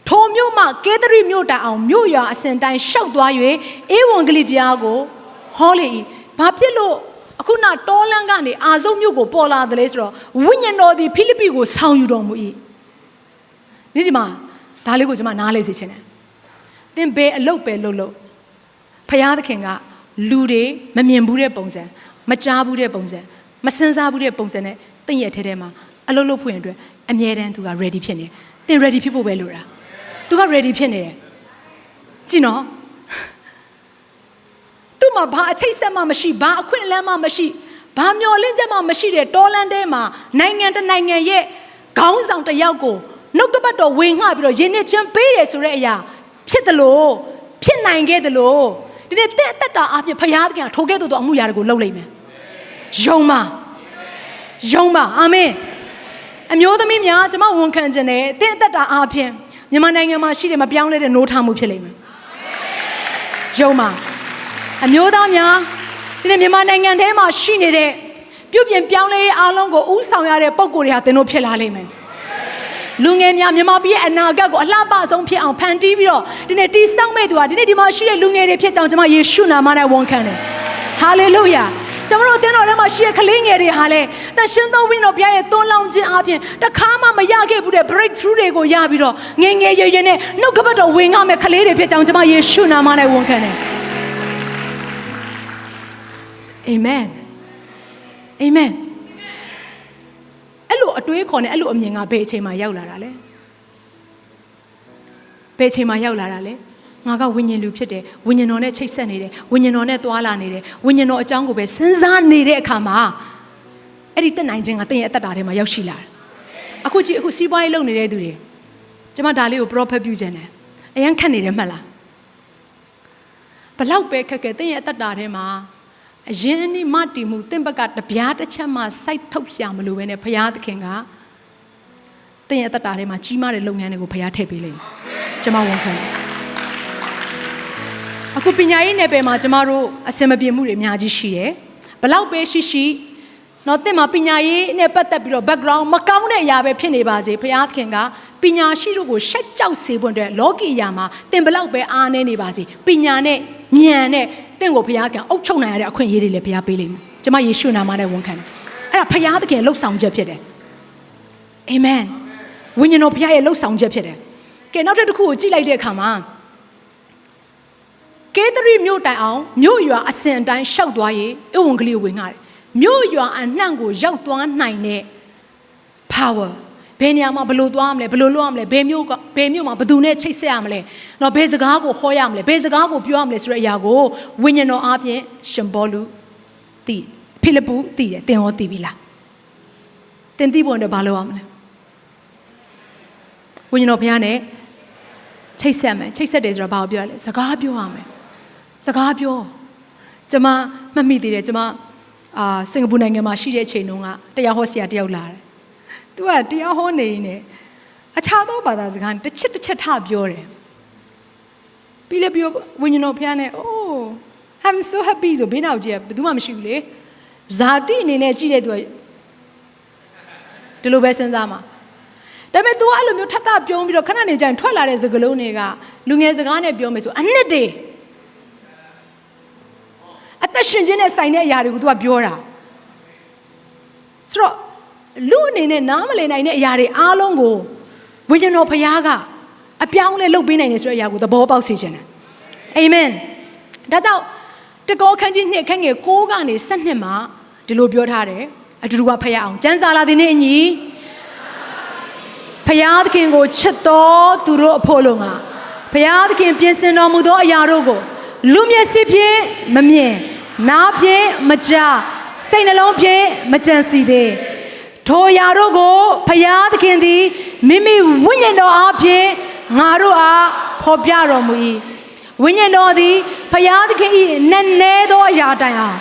ထိုမြို့မှကဲသရိမြို့တိုင်အောင်မြို့ရွာအစဉ်တိုင်းရှောက်သွား၍ဧဝံဂေလိတရားကိုဟောလေ၏ဘာဖြစ်လို့အခုနတောလန်းကနေအာဇုတ်မြို့ကိုပေါ်လာတယ်လေဆိုတော့ဝိညာဉ်တော်သည်ဖိလိပ္ပိကိုဆောင်ယူတော်မူ၏ဒီမှာဒါလေးကိုကျွန်မနားလေစေချင်တယ်သင်ဘယ်အလုပ်ပဲလုပ်ဖယားသခင်ကလူတွေမမြင်ဘူးတဲ့ပုံစံမကြားဘူးတဲ့ပုံစံမစင်စားဘူးတဲ့ပုံစံနဲ့သင်ရဲ့ထဲမှာအလုပ်လုပ်ဖို့ရင်အတွက်အမြဲတမ်းသူက ready ဖြစ်နေသင် ready ဖြစ်ဖို့ပဲလိုတာသူက ready ဖြစ်နေတယ်ကြည့်နော်သူ့မှာဘာအချိတ်ဆက်မှမရှိဘာအခွင့်အလမ်းမှမရှိဘာမျော်လင့်ချက်မှမရှိတဲ့တောလန်းထဲမှာနိုင်ငံတစ်နိုင်ငံရဲ့ခေါင်းဆောင်တစ်ယောက်ကိုနှုတ်ကပတ်တော်ဝင်ငှပြီးတော့ယဉ်နှစ်ချင်းပေးတယ်ဆိုတဲ့အရာဖြစ်တယ်လို့ဖြစ်နိုင်ခဲ့တယ်လို့ဒီနေ့တဲ့တက်တာအပြင်ဖခင်ကထိုကဲ့သို့သောအမှုရာတွေကိုလုပ်လိုက်မယ်ယုံပါအာမင်အမျိုးသမီးများကျွန်မဝန်ခံခြင်းနဲ့တဲ့တက်တာအပြင်မြန်မာနိုင်ငံမှာရှိတဲ့မပြောင်းလဲတဲ့နိုးထမှုဖြစ်လိမ့်မယ်ယုံပါအမျိုးသားများဒီနေ့မြန်မာနိုင်ငံထဲမှာရှိနေတဲ့ပြုပြင်ပြောင်းလဲရေးအားလုံးကိုဥဆောင်ရတဲ့ပုံကိုယ်တွေဟာသင်တို့ဖြစ်လာလိမ့်မယ်လူငယ်များမြန်မာပြည်ရဲ့အနာဂတ်ကိုအလှပဆုံးဖြစ်အောင်ဖန်တီးပြီးတော့ဒီနေ့တည်ဆောက်မဲ့သူဟာဒီနေ့ဒီမှာရှိတဲ့လူငယ်တွေဖြစ်ကြောင်းကျွန်မယေရှုနာမနဲ့ဝန်ခံတယ်ဟာလေလုယာကျွန်တော်တို့သင်တော်ထဲမှာရှိတဲ့ကလေးငယ်တွေဟာလေတန်ရှင်းသောဝိညာဉ်တော်ဘုရားရဲ့သွန်းလောင်းခြင်းအပြင်တခါမှမရခဲ့ဘူးတဲ့ breakthrough တွေကိုရပြီးတော့ငယ်ငယ်ရွယ်ရွယ်နဲ့နှုတ်ကပတ်တော်ဝင်ငှမဲ့ကလေးတွေဖြစ်ကြောင်းကျွန်မယေရှုနာမနဲ့ဝန်ခံတယ်အာမင်အဲ့လိုအတွေးခေါ်နဲ့အဲ့လိုအမြင်ကဘယ်အချိန်မှရောက်လာတာလဲဘယ်အချိန်မှရောက်လာတာလဲငါကဝိညာဉ်လူဖြစ်တယ်ဝိညာဉ်တော်နဲ့ချိတ်ဆက်နေတယ်ဝိညာဉ်တော်နဲ့တွာလာနေတယ်ဝိညာဉ်တော်အကြောင်းကိုပဲစဉ်းစားနေတဲ့အခါမှာအဲ့ဒီတက်နိုင်ခြင်းကသင်ရဲ့အသက်တာထဲမှာရောက်ရှိလာတယ်အခုကြည့်အခုစီးပွားရေးလုပ်နေတဲ့သူတွေကျွန်မဒါလေးကို prophet ပြုခြင်းတယ်အရင်ခက်နေတယ်မှတ်လားဘလောက်ပဲခက်ခဲသင်ရဲ့အသက်တာထဲမှာအရင်အနည်းမတည်မှုသင်ဘက်ကတပြားတစ်ချက်မှစိုက်ထုတ်ရှာမလို့ပဲနဲ့ဘုရားသခင်ကသင်ရဲ့အသက်တာထဲမှာကြီးမားတဲ့လုပ်ငန်းတွေကိုဘုရားထည့်ပေးလိမ့်မယ်ကျွန်မဝန်ခံတယ်အခုပညာရေးနယ်ပယ်မှာကျမတို့အစင်မပြေမှုတွေအများကြီးရှိတယ်ဘလောက်ပဲရှိတော့သင်မှာပညာရေးနဲ့ပတ်သက်ပြီးတော့ background မကောင်းတဲ့အရာပဲဖြစ်နေပါစေဘုရားသခင်ကပညာရှိတို့ကိုရှက်ကြောက်စေဖို့အတွက်လောကီအရာမှာသင်ဘလောက်ပဲအားနည်းနေပါစေပညာနဲ့ဉာဏ်နဲ့သင်ကိုဘုရားကအုပ်ချုပ်နိုင်ရတဲ့အခွင့်အရေးတွေလည်းဘုရားပေးလိမ့်မယ်ကျမယေရှုနာမနဲ့ဝန်ခံတယ်အဲ့ဒါဘုရားသခင်လှုပ်ဆောင်ချက်ဖြစ်တယ်အာမင်ဝိညာဉ်တော်ဘုရားရဲ့လှုပ်ဆောင်ချက်ဖြစ်တယ်ကဲနောက်တစ်ခုကိုကြည့်လိုက်တဲ့အခါမှာကဲသရိမြို့တိုင်အောင်မြို့ရွာအစဉ်အတိုင်းရှောက်သွားရေးဧဝံဂေလိကိုဝင်ငှတယ်မြို့ရွာအနှံ့ကိုရောက်သွားနိုင်တဲ့ power ဘယ်နေရာမှာဘယ်လိုသွားမလဲဘယ်လိုလုပ်ရမလဲဘယ်မြို့မှာဘယ်သူနဲ့ချိတ်ဆက်ရမလဲတော့ဘယ်စကားကိုဟောရမလဲဘယ်စကားကိုပြောရမလဲဆိုတဲ့အရာကိုဝိညာဉ်တော်အားဖြင့်ရှင်ပေါလုသိဖိလိပ္ပုသိတယ်သင်ရောသိပြီလားသင်သိဖို့အတွက်ဘာလုပ်ရမလဲဝိညာဉ်တော်ဘုရားနဲ့ချိတ်ဆက်မယ်ချိတ်ဆက်တယ်ဆိုတော့ဘာကိုပြောရလဲစကားပြောရမယ်စကားပြောကျွန်မမှတ်မိသေးတယ်ကျွန်မစင်ကာပူနိုင်ငံမှာရှိတဲ့အချိန်တုန်းကတရားဟောဆရာတယောက်လာတယ်သူကတရားဟောနေနေအခြားသောဘာသာစကားတစ်ချက်ထပြောတယ်ပြီးလေပြောဝိညာဉ်တော်ဖျားနေ oh I'm so happy ဆိုဘေးနောက်ကြီးကဘယ်သူမှမရှိဘူးလေဇာတိအနေနဲ့ကြည့်တဲ့သူကဒီလိုပဲစဉ်းစားမှာဒါပေမဲ့ तू အဲ့လိုမျိုးထပ်ပြုံးပြီးတော့ခဏနေကျရင်ထွက်လာတဲ့စကားလုံးတွေကလူငယ်စကားနဲ့ပြောမယ်ဆိုအနှစ်တည်းအသက်ရှင်ခြင်းနဲ့ဆိုင်တဲ့အရာတွေကို तू ကပြောတာဆိုတော့လူအနေနဲ့နားမလည်နိုင်တဲ့အရာတွေအားလုံးကိုဝိညာဉ်တော်ဘုရားကအပြောင်းလဲလုပ်ပေးနိုင်တယ်ဆိုတဲ့အရာကိုသဘောပေါက်စေခြင်းတယ်အာမင်ဒါကြောင့်တကောခန်းကြီးနှစ်ခန်းငယ်6ကနေ12မှာဒီလိုပြောထားတယ်အတူတူကဖတ်ရအောင်ကျမ်းစာလာသည်နဲ့အညီဖျားသခင်ကိုချစ်တော်သူတို့အဖို့လုံးကဖျားသခင်ပြင်ဆင်တော်မူသောအရာတို့ကိုလူမျက်စိဖြင့်မမြင်နားဖြင့်မကြားစိတ်နှလုံးဖြင့်မကြံစည်သေးထိုအရာတို့ကိုဖျားသခင်သည်မိမိဝိညာဉ်တော်အားဖြင့်ငါတို့အားဖော်ပြတော်မူ၏ဝိညာဉ်တော်သည်ဖျားသခင်၏နက်နဲသောအရာတိုင်အောင်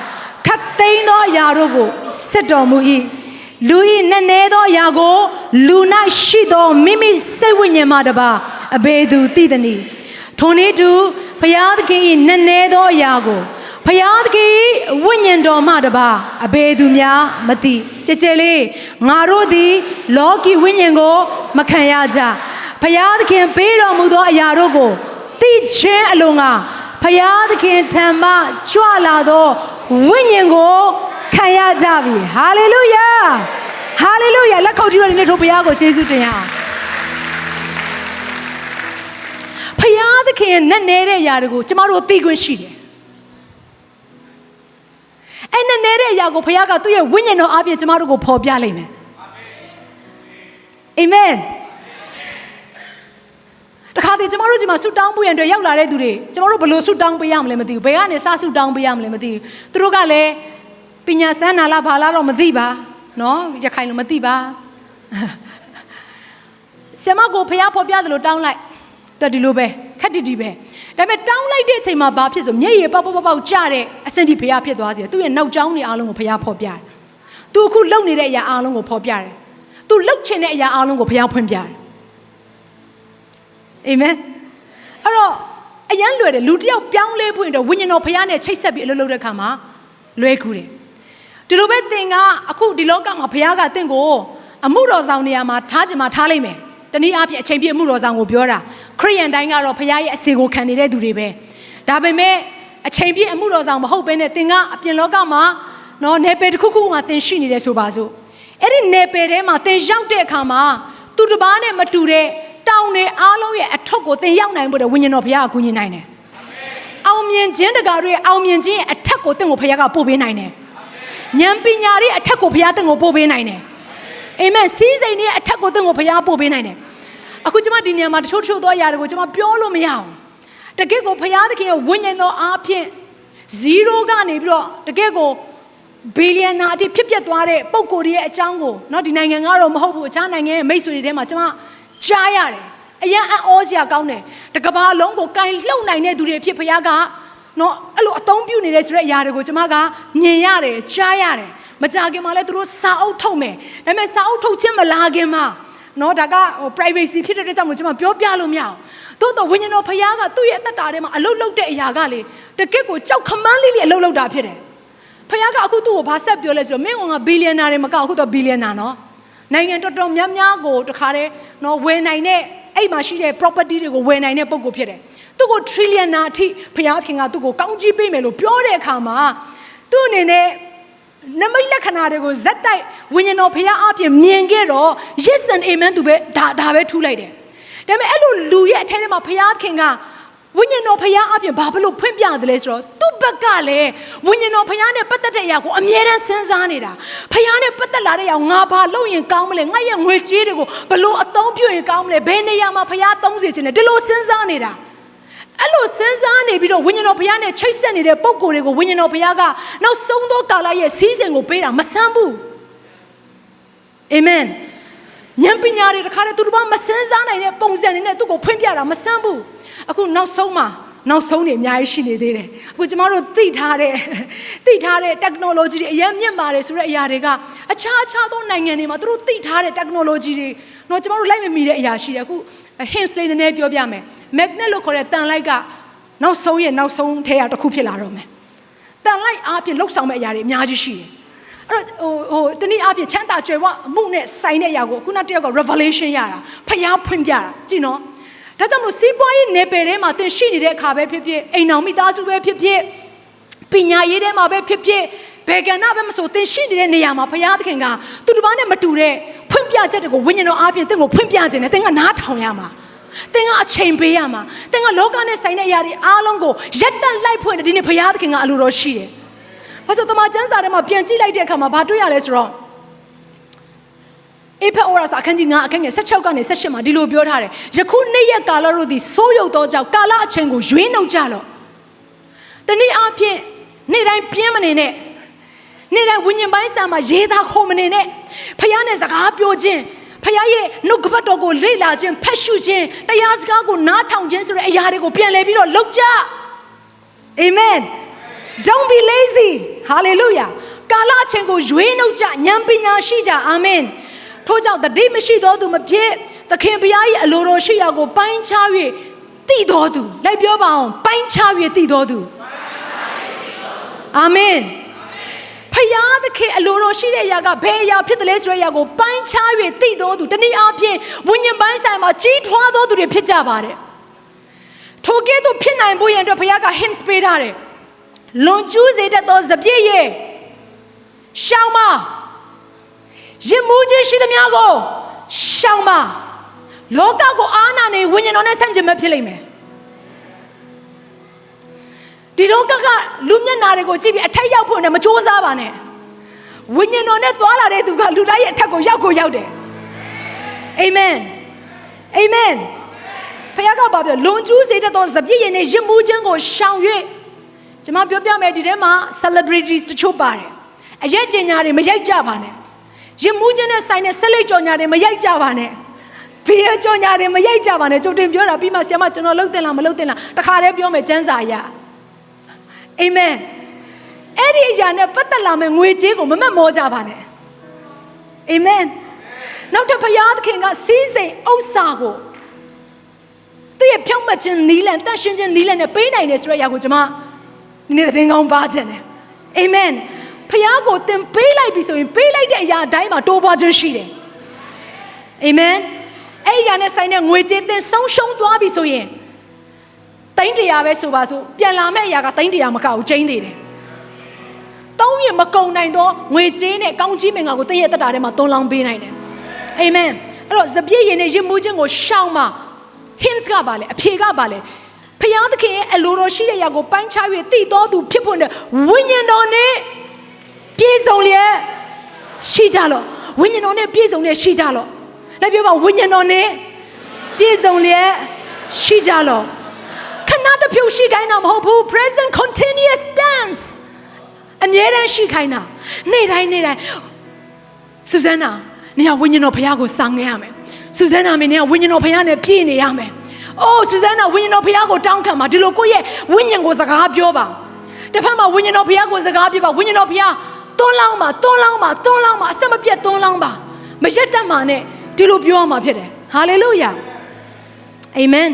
ခတ်သိမ်းသောအရာတို့ကိုစစ်တော်မူ၏လူ၏နက်နဲသောအရာကိုလူ၌ရှိသောမိမိစိတ်ဝိညာဉ်မှတပါအဘယ်သူသိသနည်းထိုနည်းတူဘုရားသခင်၏နက်နဲသောအရာကိုဘုရားသခင်၏ဝိညာဉ်တော်မှတပါအဘယ်သူများမသိကြည်ကြည်လေးငါတို့သည်လောကီဝိညာဉ်ကိုမခံရကြဖ ဖယားသခင်ပေးတော်မူသောအရာတို့ကိုသိချင်းအလုံးကဖယားသခင်ထံမှကြွလာသောဝိညာဉ်ကိုခံရကြပြီဟာလေလုယာဟာလေလုယာလက်ခုပ်တီးတော်ဒီနေ့ထိုဘုရားကိုကျေးဇူးတင်ရအောင်ဖယားသခင်နဲ့နေတဲ့အရာတွေကိုကျမတို့သိခွင့်ရှိတယ်အဲ့နဲ့နေတဲ့အရာကိုဖယားကသူ့ရဲ့ဝိညာဉ်တော်အပြင်ကျမတို့ကိုဖော်ပြလိုက်မယ်အာမင်တခါတည်းကျမတို့ဒီမှာဆုတောင်းပေးရတဲ့ရောက်လာတဲ့သူတွေကျမတို့ဘယ်လိုဆုတောင်းပေးရမလဲမသိဘူးဘယ်ကနေစဆုတောင်းပေးရမလဲမသိဘူးသူတို့ကလည်းပညာစမ်းနာလားဘာလားတော့မသိပါနော်ရခိုင်လို့မသိပါဆရာမကိုဖယားဖော်ပြသလိုတောင်းလိုက်တော်ဒီလိုပဲခက်တီတီပဲဒါပေမဲ့တောင်းလိုက်တဲ့အချိန်မှာဘာဖြစ်ဆိုမျက်ရည်ပေါက်ပေါက်ပေါက်ကျတဲ့အစင်တီဖယားဖြစ်သွားစေသူ့ရဲ့နောက်ကျောင်းတွေအားလုံးကိုဖယားဖော်ပြတယ်သူအခုလှုပ်နေတဲ့အရာအားလုံးကိုဖော်ပြတယ်သူလှုပ်ချင်တဲ့အရာအားလုံးကိုဖယားဖွင့်ပြတယ်အာမင်အဲ့တော့အရန်လွယ်တယ်လူတစ်ယောက်ပြောင်းလဲဖို့အတွက်ဝိညာဉ်တော်ဖယားနဲ့ချိတ်ဆက်ပြီးအလုပ်လုပ်တဲ့အခါမှာလွယ်ကူတယ်ဒီလိုပဲသင်ကအခုဒီလောကမှာဖယားကသင်ကိုအမှုတော်ဆောင်နေရာမှာထားချင်မှထားလိုက်မယ်တနည်းအားဖြင့်အချိန်ပြည့်အမှုတော်ဆောင်ကိုပြောတာခရိယန်တိုင်းကတော့ဖယားရဲ့အစီကိုခံနေတဲ့သူတွေပဲဒါပေမဲ့အချိန်ပြည့်အမှုတော်ဆောင်မဟုတ်ဘဲနဲ့သင်ကအပြင်လောကမှာနော်နယ်ပယ်တစ်ခုခုမှာသင်ရှိနေတယ်ဆိုပါစို့အဲ့ဒီနယ်ပယ်ထဲမှာသင်ရောက်တဲ့အခါမှာသူတစ်ပါးနဲ့မတူတဲ့တောင်းနေအားလုံးရဲ့အထွတ်ကိုသင်ရောက်နိုင်ဖို့တဲ့ဝိညာဉ်တော်ဘုရားကကူညီနိုင်တယ်။အောင်မြင်ခြင်းတကာတွေအောင်မြင်ခြင်းရဲ့အထက်ကိုသင်ကိုဘုရားကပို့ပေးနိုင်တယ်။ဉာဏ်ပညာရဲ့အထက်ကိုဘုရားသင်ကိုပို့ပေးနိုင်တယ်။အာမင်စီးစိမ်ရဲ့အထက်ကိုသင်ကိုဘုရားပို့ပေးနိုင်တယ်။အခုကျွန်မဒီနေရာမှာတချို့သောအရာတွေကိုကျွန်မပြောလို့မရအောင်။တကယ့်ကိုဘုရားသခင်ရဲ့ဝိညာဉ်တော်အားဖြင့်0ကနေပြီးတော့တကယ့်ကိုဘီလီယံနာအထိဖြစ်ပျက်သွားတဲ့ပုံကိုယ်ရဲ့အကြောင်းကိုเนาะဒီနိုင်ငံကတော့မဟုတ်ဘူးအခြားနိုင်ငံရဲ့မိတ်ဆွေတွေထဲမှာကျွန်မကြားရတယ်အရန်အံ့ဩစရာကောင်းတယ်တကဘာလုံးကိုကင်လှုပ်နိုင်တဲ့သူတွေဖြစ်ဖခင်ကနော်အဲ့လိုအသုံးပြုနေတဲ့ဆိုတဲ့အရာတွေကိုကျွန်မကမြင်ရတယ်ကြားရတယ်မကြခင်မှာလဲသူတို့စာအုပ်ထုတ်မယ်ဒါပေမဲ့စာအုပ်ထုတ်ခြင်းမလာခင်မှာနော်ဒါကprivacy ဖြစ်တဲ့အတွက်ကြောင့်မို့ကျွန်မပြောပြလို့မရအောင်သို့တော့ဝိညာဉ်တော်ဖခင်ကသူ့ရဲ့အသက်တာထဲမှာအလုတ်လုတ်တဲ့အရာကလေတကယ့်ကိုကြောက်ခမန်းလေးအလုတ်လုတ်တာဖြစ်တယ်ဖခင်ကအခုသူ့ကိုဘာဆက်ပြောလဲဆိုတော့မင်းကဘီလီယံနာတွေမကအခုတော့ဘီလီယံနာနော်နိုင်ငံတော်တော်များများကိုတခါတည်းနော်ဝယ်နိုင်တဲ့အဲ့မှာရှိတဲ့ property တွေကိုဝယ်နိုင်တဲ့ပုံကိုဖြစ်တယ်သူ့ကို trillion နာအထိဖခင်ကသူ့ကိုကောင်းကြီးပေးမယ်လို့ပြောတဲ့အခါမှာသူ့အနေနဲ့နမိတ်လက္ခဏာတွေကိုဇက်တိုက်ဝိညာဉ်တော်ဖခင်အပြင်မြင်ခဲ့တော့ yes and amen သူပဲဒါပဲထူလိုက်တယ်ဒါပေမဲ့အဲ့လိုလူရဲ့အထဲထဲမှာဖခင်ကဝိညာဉ်တော်ဖခင်အပြင်ဘာလို့ဖွင့်ပြတယ်လဲဆိုတော့သူ့ဘက်ကလည်းဝိညာဉ်တော်ဖခင်နဲ့ပတ်သက်တဲ့အရာကိုအမြဲတမ်းစဉ်းစားနေတာဖခင်နဲ့ပတ်သက်လာတဲ့အရာငါဘာလုပ်ရင်ကောင်းမလဲငါရဲ့ငွေကြေးတွေကိုဘလို့အသုံးပြုရင်ကောင်းမလဲဘယ်နေရာမှာဖခင်သုံးစေချင်လဲဒီလိုစဉ်းစားနေတာအဲ့လိုစဉ်းစားနေပြီးတော့ဝိညာဉ်တော်ဖခင်နဲ့ချိတ်ဆက်နေတဲ့ပုံကိုယ်တွေကိုဝိညာဉ်တော်ဖခင်ကနောက်ဆုံးသောကာလရဲ့စီးစဉ်ကိုပေးတာမဆန်းဘူးအာမင်ဉာဏ်ပညာတွေတခါတည်းသူတို့မစဉ်းစားနိုင်တဲ့ပုံစံတွေနဲ့သူ့ကိုဖွင့်ပြတာမဆန်းဘူးအခုနောက်ဆုံးနေအများကြီးရှိနေသေးတယ်အခုကျမတို့သိထားတဲ့ technology တွေအရင်မြင့်ပါတယ်ဆိုတဲ့အရာတွေကအခြားသောနိုင်ငံတွေမှာသူတို့သိထားတဲ့ technology တွေတော့ကျမတို့လိုက်မမီတဲ့အရာရှိတယ်အခု hints လေးနည်းနည်းပြောပြမယ် magnet လို့ခေါ်တဲ့တန်လိုက်ကနောက်ဆုံးထဲရတစ်ခုဖြစ်လာတော့မယ်တန်လိုက်အားဖြင့်လှုပ်ဆောင်မဲ့အရာတွေအများကြီးရှိတယ်အဲ့တော့တနည်းအားဖြင့်ချမ်းသာကြွယ်ဝမှုနဲ့ဆိုင်တဲ့အရာကိုခုနတယောက်က revelation ရတာဖျားဖွင့်ပြတာကြည့်နော်ဒါကြောင့်မို့စီးပွားရေးနယ်ပယ်ထဲမှာသင်ရှိနေတဲ့အခါပဲဖြစ်ဖြစ်အိမ်တော်မိသားစုပဲဖြစ်ဖြစ်ပညာရေးထဲမှာပဲဖြစ်ဖြစ်ဘယ်ကဏ္ဍပဲမဆိုသင်ရှိနေတဲ့နေရာမှာဘုရားသခင်ကသူတစ်ပါးနဲ့မတူတဲ့ဖွင့်ပြချက်တွေကိုဝိညာဉ်တော်အားဖြင့်သင်ကိုဖွင့်ပြခြင်းနဲ့သင်ကနားထောင်ရမှာသင်ကအချိန်ပေးရမှာသင်ကလောကနဲ့ဆိုင်တဲ့အရာတွေအားလုံးကိုရက်တက်လိုက်ဖွင့်တဲ့ဒီနေ့ဘုရားသခင်ကအလိုတော်ရှိတယ်။ဘာလို့တမန်ကျမ်းစာထဲမှာပြန်ကြည့်လိုက်တဲ့အခါမှာဘာတွေ့ရလဲဆိုတော့အေဖက်ဩရာစာအခန်းကြီး9အခန်းငယ်16ကနေ18မှာဒီလိုပြောထားတယ်ယခုနေ့ရက်ကာလတို့သည်ဆိုးရုပ်သောကြောင့်ကာလအချိန်ကိုရွေးနှုတ်ကြလော့တနည်းအားဖြင့်နေ့တိုင်းပြင်းမနေနဲ့နေ့တိုင်းဝိညာဉ်ပိုင်းစာမှာရေးသားခုံမနေနဲ့ဖခင်နဲ့စကားပြောခြင်းဖခင်ရဲ့နှုတ်ကပတ်တော်ကိုလေ့လာခြင်းဖတ်ရှုခြင်းတရားစကားကိုနားထောင်ခြင်းဆိုတဲ့အရာတွေကိုပြန်လည်ပြီးတော့လုပ်ကြအာမင် Don't be lazy hallelujah ကာလအချိန်ကိုရွေးနှုတ်ကြဉာဏ်ပညာရှိကြအာမင်ထို့ကြောင့်တတိမရှိသောသူမဖြစ်သခင်ဘုရား၏အလိုတော်ရှိရာကိုပိုင်းခြား၍သိတော်သူလိုက်ပြောပါအောင်ပိုင်းခြား၍သိတော်သူအာမင် ဖယားသခင်အလိုတော်ရှိတဲ့အရာကဘယ်အရာဖြစ်တယ်လဲဆိုတဲ့အရာကိုပိုင်းခြား၍သိတော်သူတနည်းအားဖြင့်ဝိညာဉ်ပိုင်းဆိုင်မှာကြီးထွားတော်သူတွေဖြစ်ကြပါတယ်ထိုကဲ့သို့ဖြစ်နိုင်ဖို့ရန်အတွက်ဖယားက hints ပေးထားတယ်လွန်ကျူးစေတတ်သောစပြည့်ရဲ့ရှောင်းမရင်မှုခြင်းရှိသမျှကိုရှောင်းမလောကကိုအာဏာနဲ့ဝိညာဉ်တော်နဲ့ဆန့်ကျင်မဲ့ဖြစ်လိမ့်မယ်ဒီလောကကလူမျက်နာတွေကိုကြည့်ပြီးအထက်ရောက်ဖို့နဲ့မကြိုးစားပါနဲ့ဝိညာဉ်တော်နဲ့သွားလာတဲ့သူကလူတိုင်းရဲ့အထက်ကိုရောက်တယ်အာမင်အာမင်ဖခင်ကဘာပြောလွန်ကျူးစေတတ်သောစပြည့်ရည်နဲ့ရင်မှုခြင်းကိုရှောင်၍ကျွန်မပြောပြမယ်ဒီထဲမှာ celebrities တချို့ပါတယ်အရက်ကျင်ညာတွေမရိုက်ကြပါနဲ့ရင်မှုခြင်းနဲ့ဆိုင်တဲ့ဆက်လက်ကြော်ညာတွေမရိုက်ကြပါနဲ့ဘေးကြော်ညာတွေမရိုက်ကြပါနဲ့ကြိုတင်ပြောတာပြီးမှဆရာမကျွန်တော်လှုပ်တင်လားမလှုပ်တင်လားတခါတည်းပြောမယ်ကျမ်းစာအရအာမင်အဲ့ဒီအရာနဲ့ပတ်သက်လာမယ့်ငွေကြေးကိုမမတ်မောကြပါနဲ့အာမင်နောက်တစ်ဖယားသခင်ကစီးစိမ်ဥစ္စာကိုသူ့ရဲ့ဖြောင့်မတ်ခြင်းနီးလန်တန်ရှင်းခြင်းနီးလန်နဲ့ပေးနိုင်တယ်ဆိုတဲ့အရာကိုကျွန်မဒီနေ့တင်ကောင်းပါခြင်းတယ်အာမင်ဖယားကိုသင်ပေးလိုက်ပြီဆိုရင်ပေးလိုက်တဲ့အရာအတိုင်းမှာတိုးပွားခြင်းရှိတယ်အာမင်အဲ့ဒီအရာနဲ့ဆိုင်တဲ့ငွေကြေးသင်ဆုံးရှုံးသွားပြီဆိုရင်တိုင်း100ပဲဆိုပါစို့ပြန်လာမဲ့အရာကတိုင်း100မကဘူးကျင်းသေးတယ်တောင်းရင်မကုံနိုင်တော့ငွေကြေးနဲ့ကောင်းကြီးမင်္ဂလာကိုတည့်ရဲ့တက်တာထဲမှာသွန်လောင်းပေးနိုင်တယ်အာမင်အဲ့တော့စပြည့်ရည်နဲ့ရင်မှုခြင်းကိုရှောင်မှ hints ကပါလေအဖြေကပါလေဖယားသခင်ရဲ့အလိုတော်ရှိတဲ့အရာကိုပိုင်းခြား၍တည်တော်သူဖြစ်ဖို့နဲ့ဝိညာဉ်တော်နဲ့ပြည့်စုံလျက်ရှိကြလော့ဝိညာဉ်တော်နဲ့ပြည့်စုံလျက်ရှိကြလော့လည်းပြောပါဝိညာဉ်တော်နဲ့ပြည့်စုံလျက်ရှိကြလော့ခဏတစ်ဖြုတ်ရှိခိုင်းတာမဟုတ်ဘူး present continuous tense အမြဲတမ်းရှိခိုင်းတာနေ့တိုင်းဆူဇန်နာနေရဝိညာဉ်တော်ဖယားကိုစောင့်နေရမယ်ဆူဇန်နာမင်းနဲ့ဝိညာဉ်တော်ဖယားနဲ့ပြည့်နေရမယ်အိုးဆူဇန်နာဝိညာဉ်တော်ဖယားကိုတောင်းခံပါဒီလိုကိုယ့်ရဲ့ဝိညာဉ်ကိုစကားပြောပါတစ်ဖက်မှာဝိညာဉ်တော်ဖယားကိုစကားပြောပါဝိညာဉ်တော်ဖယားတွန်းလောင်းပါအစမပြတ်တွန်းလောင်းပါမရက်တတ်မှာနဲ့ဒီလိုပြောရမှာဖြစ်တယ်ဟာလေလုယာအာမင်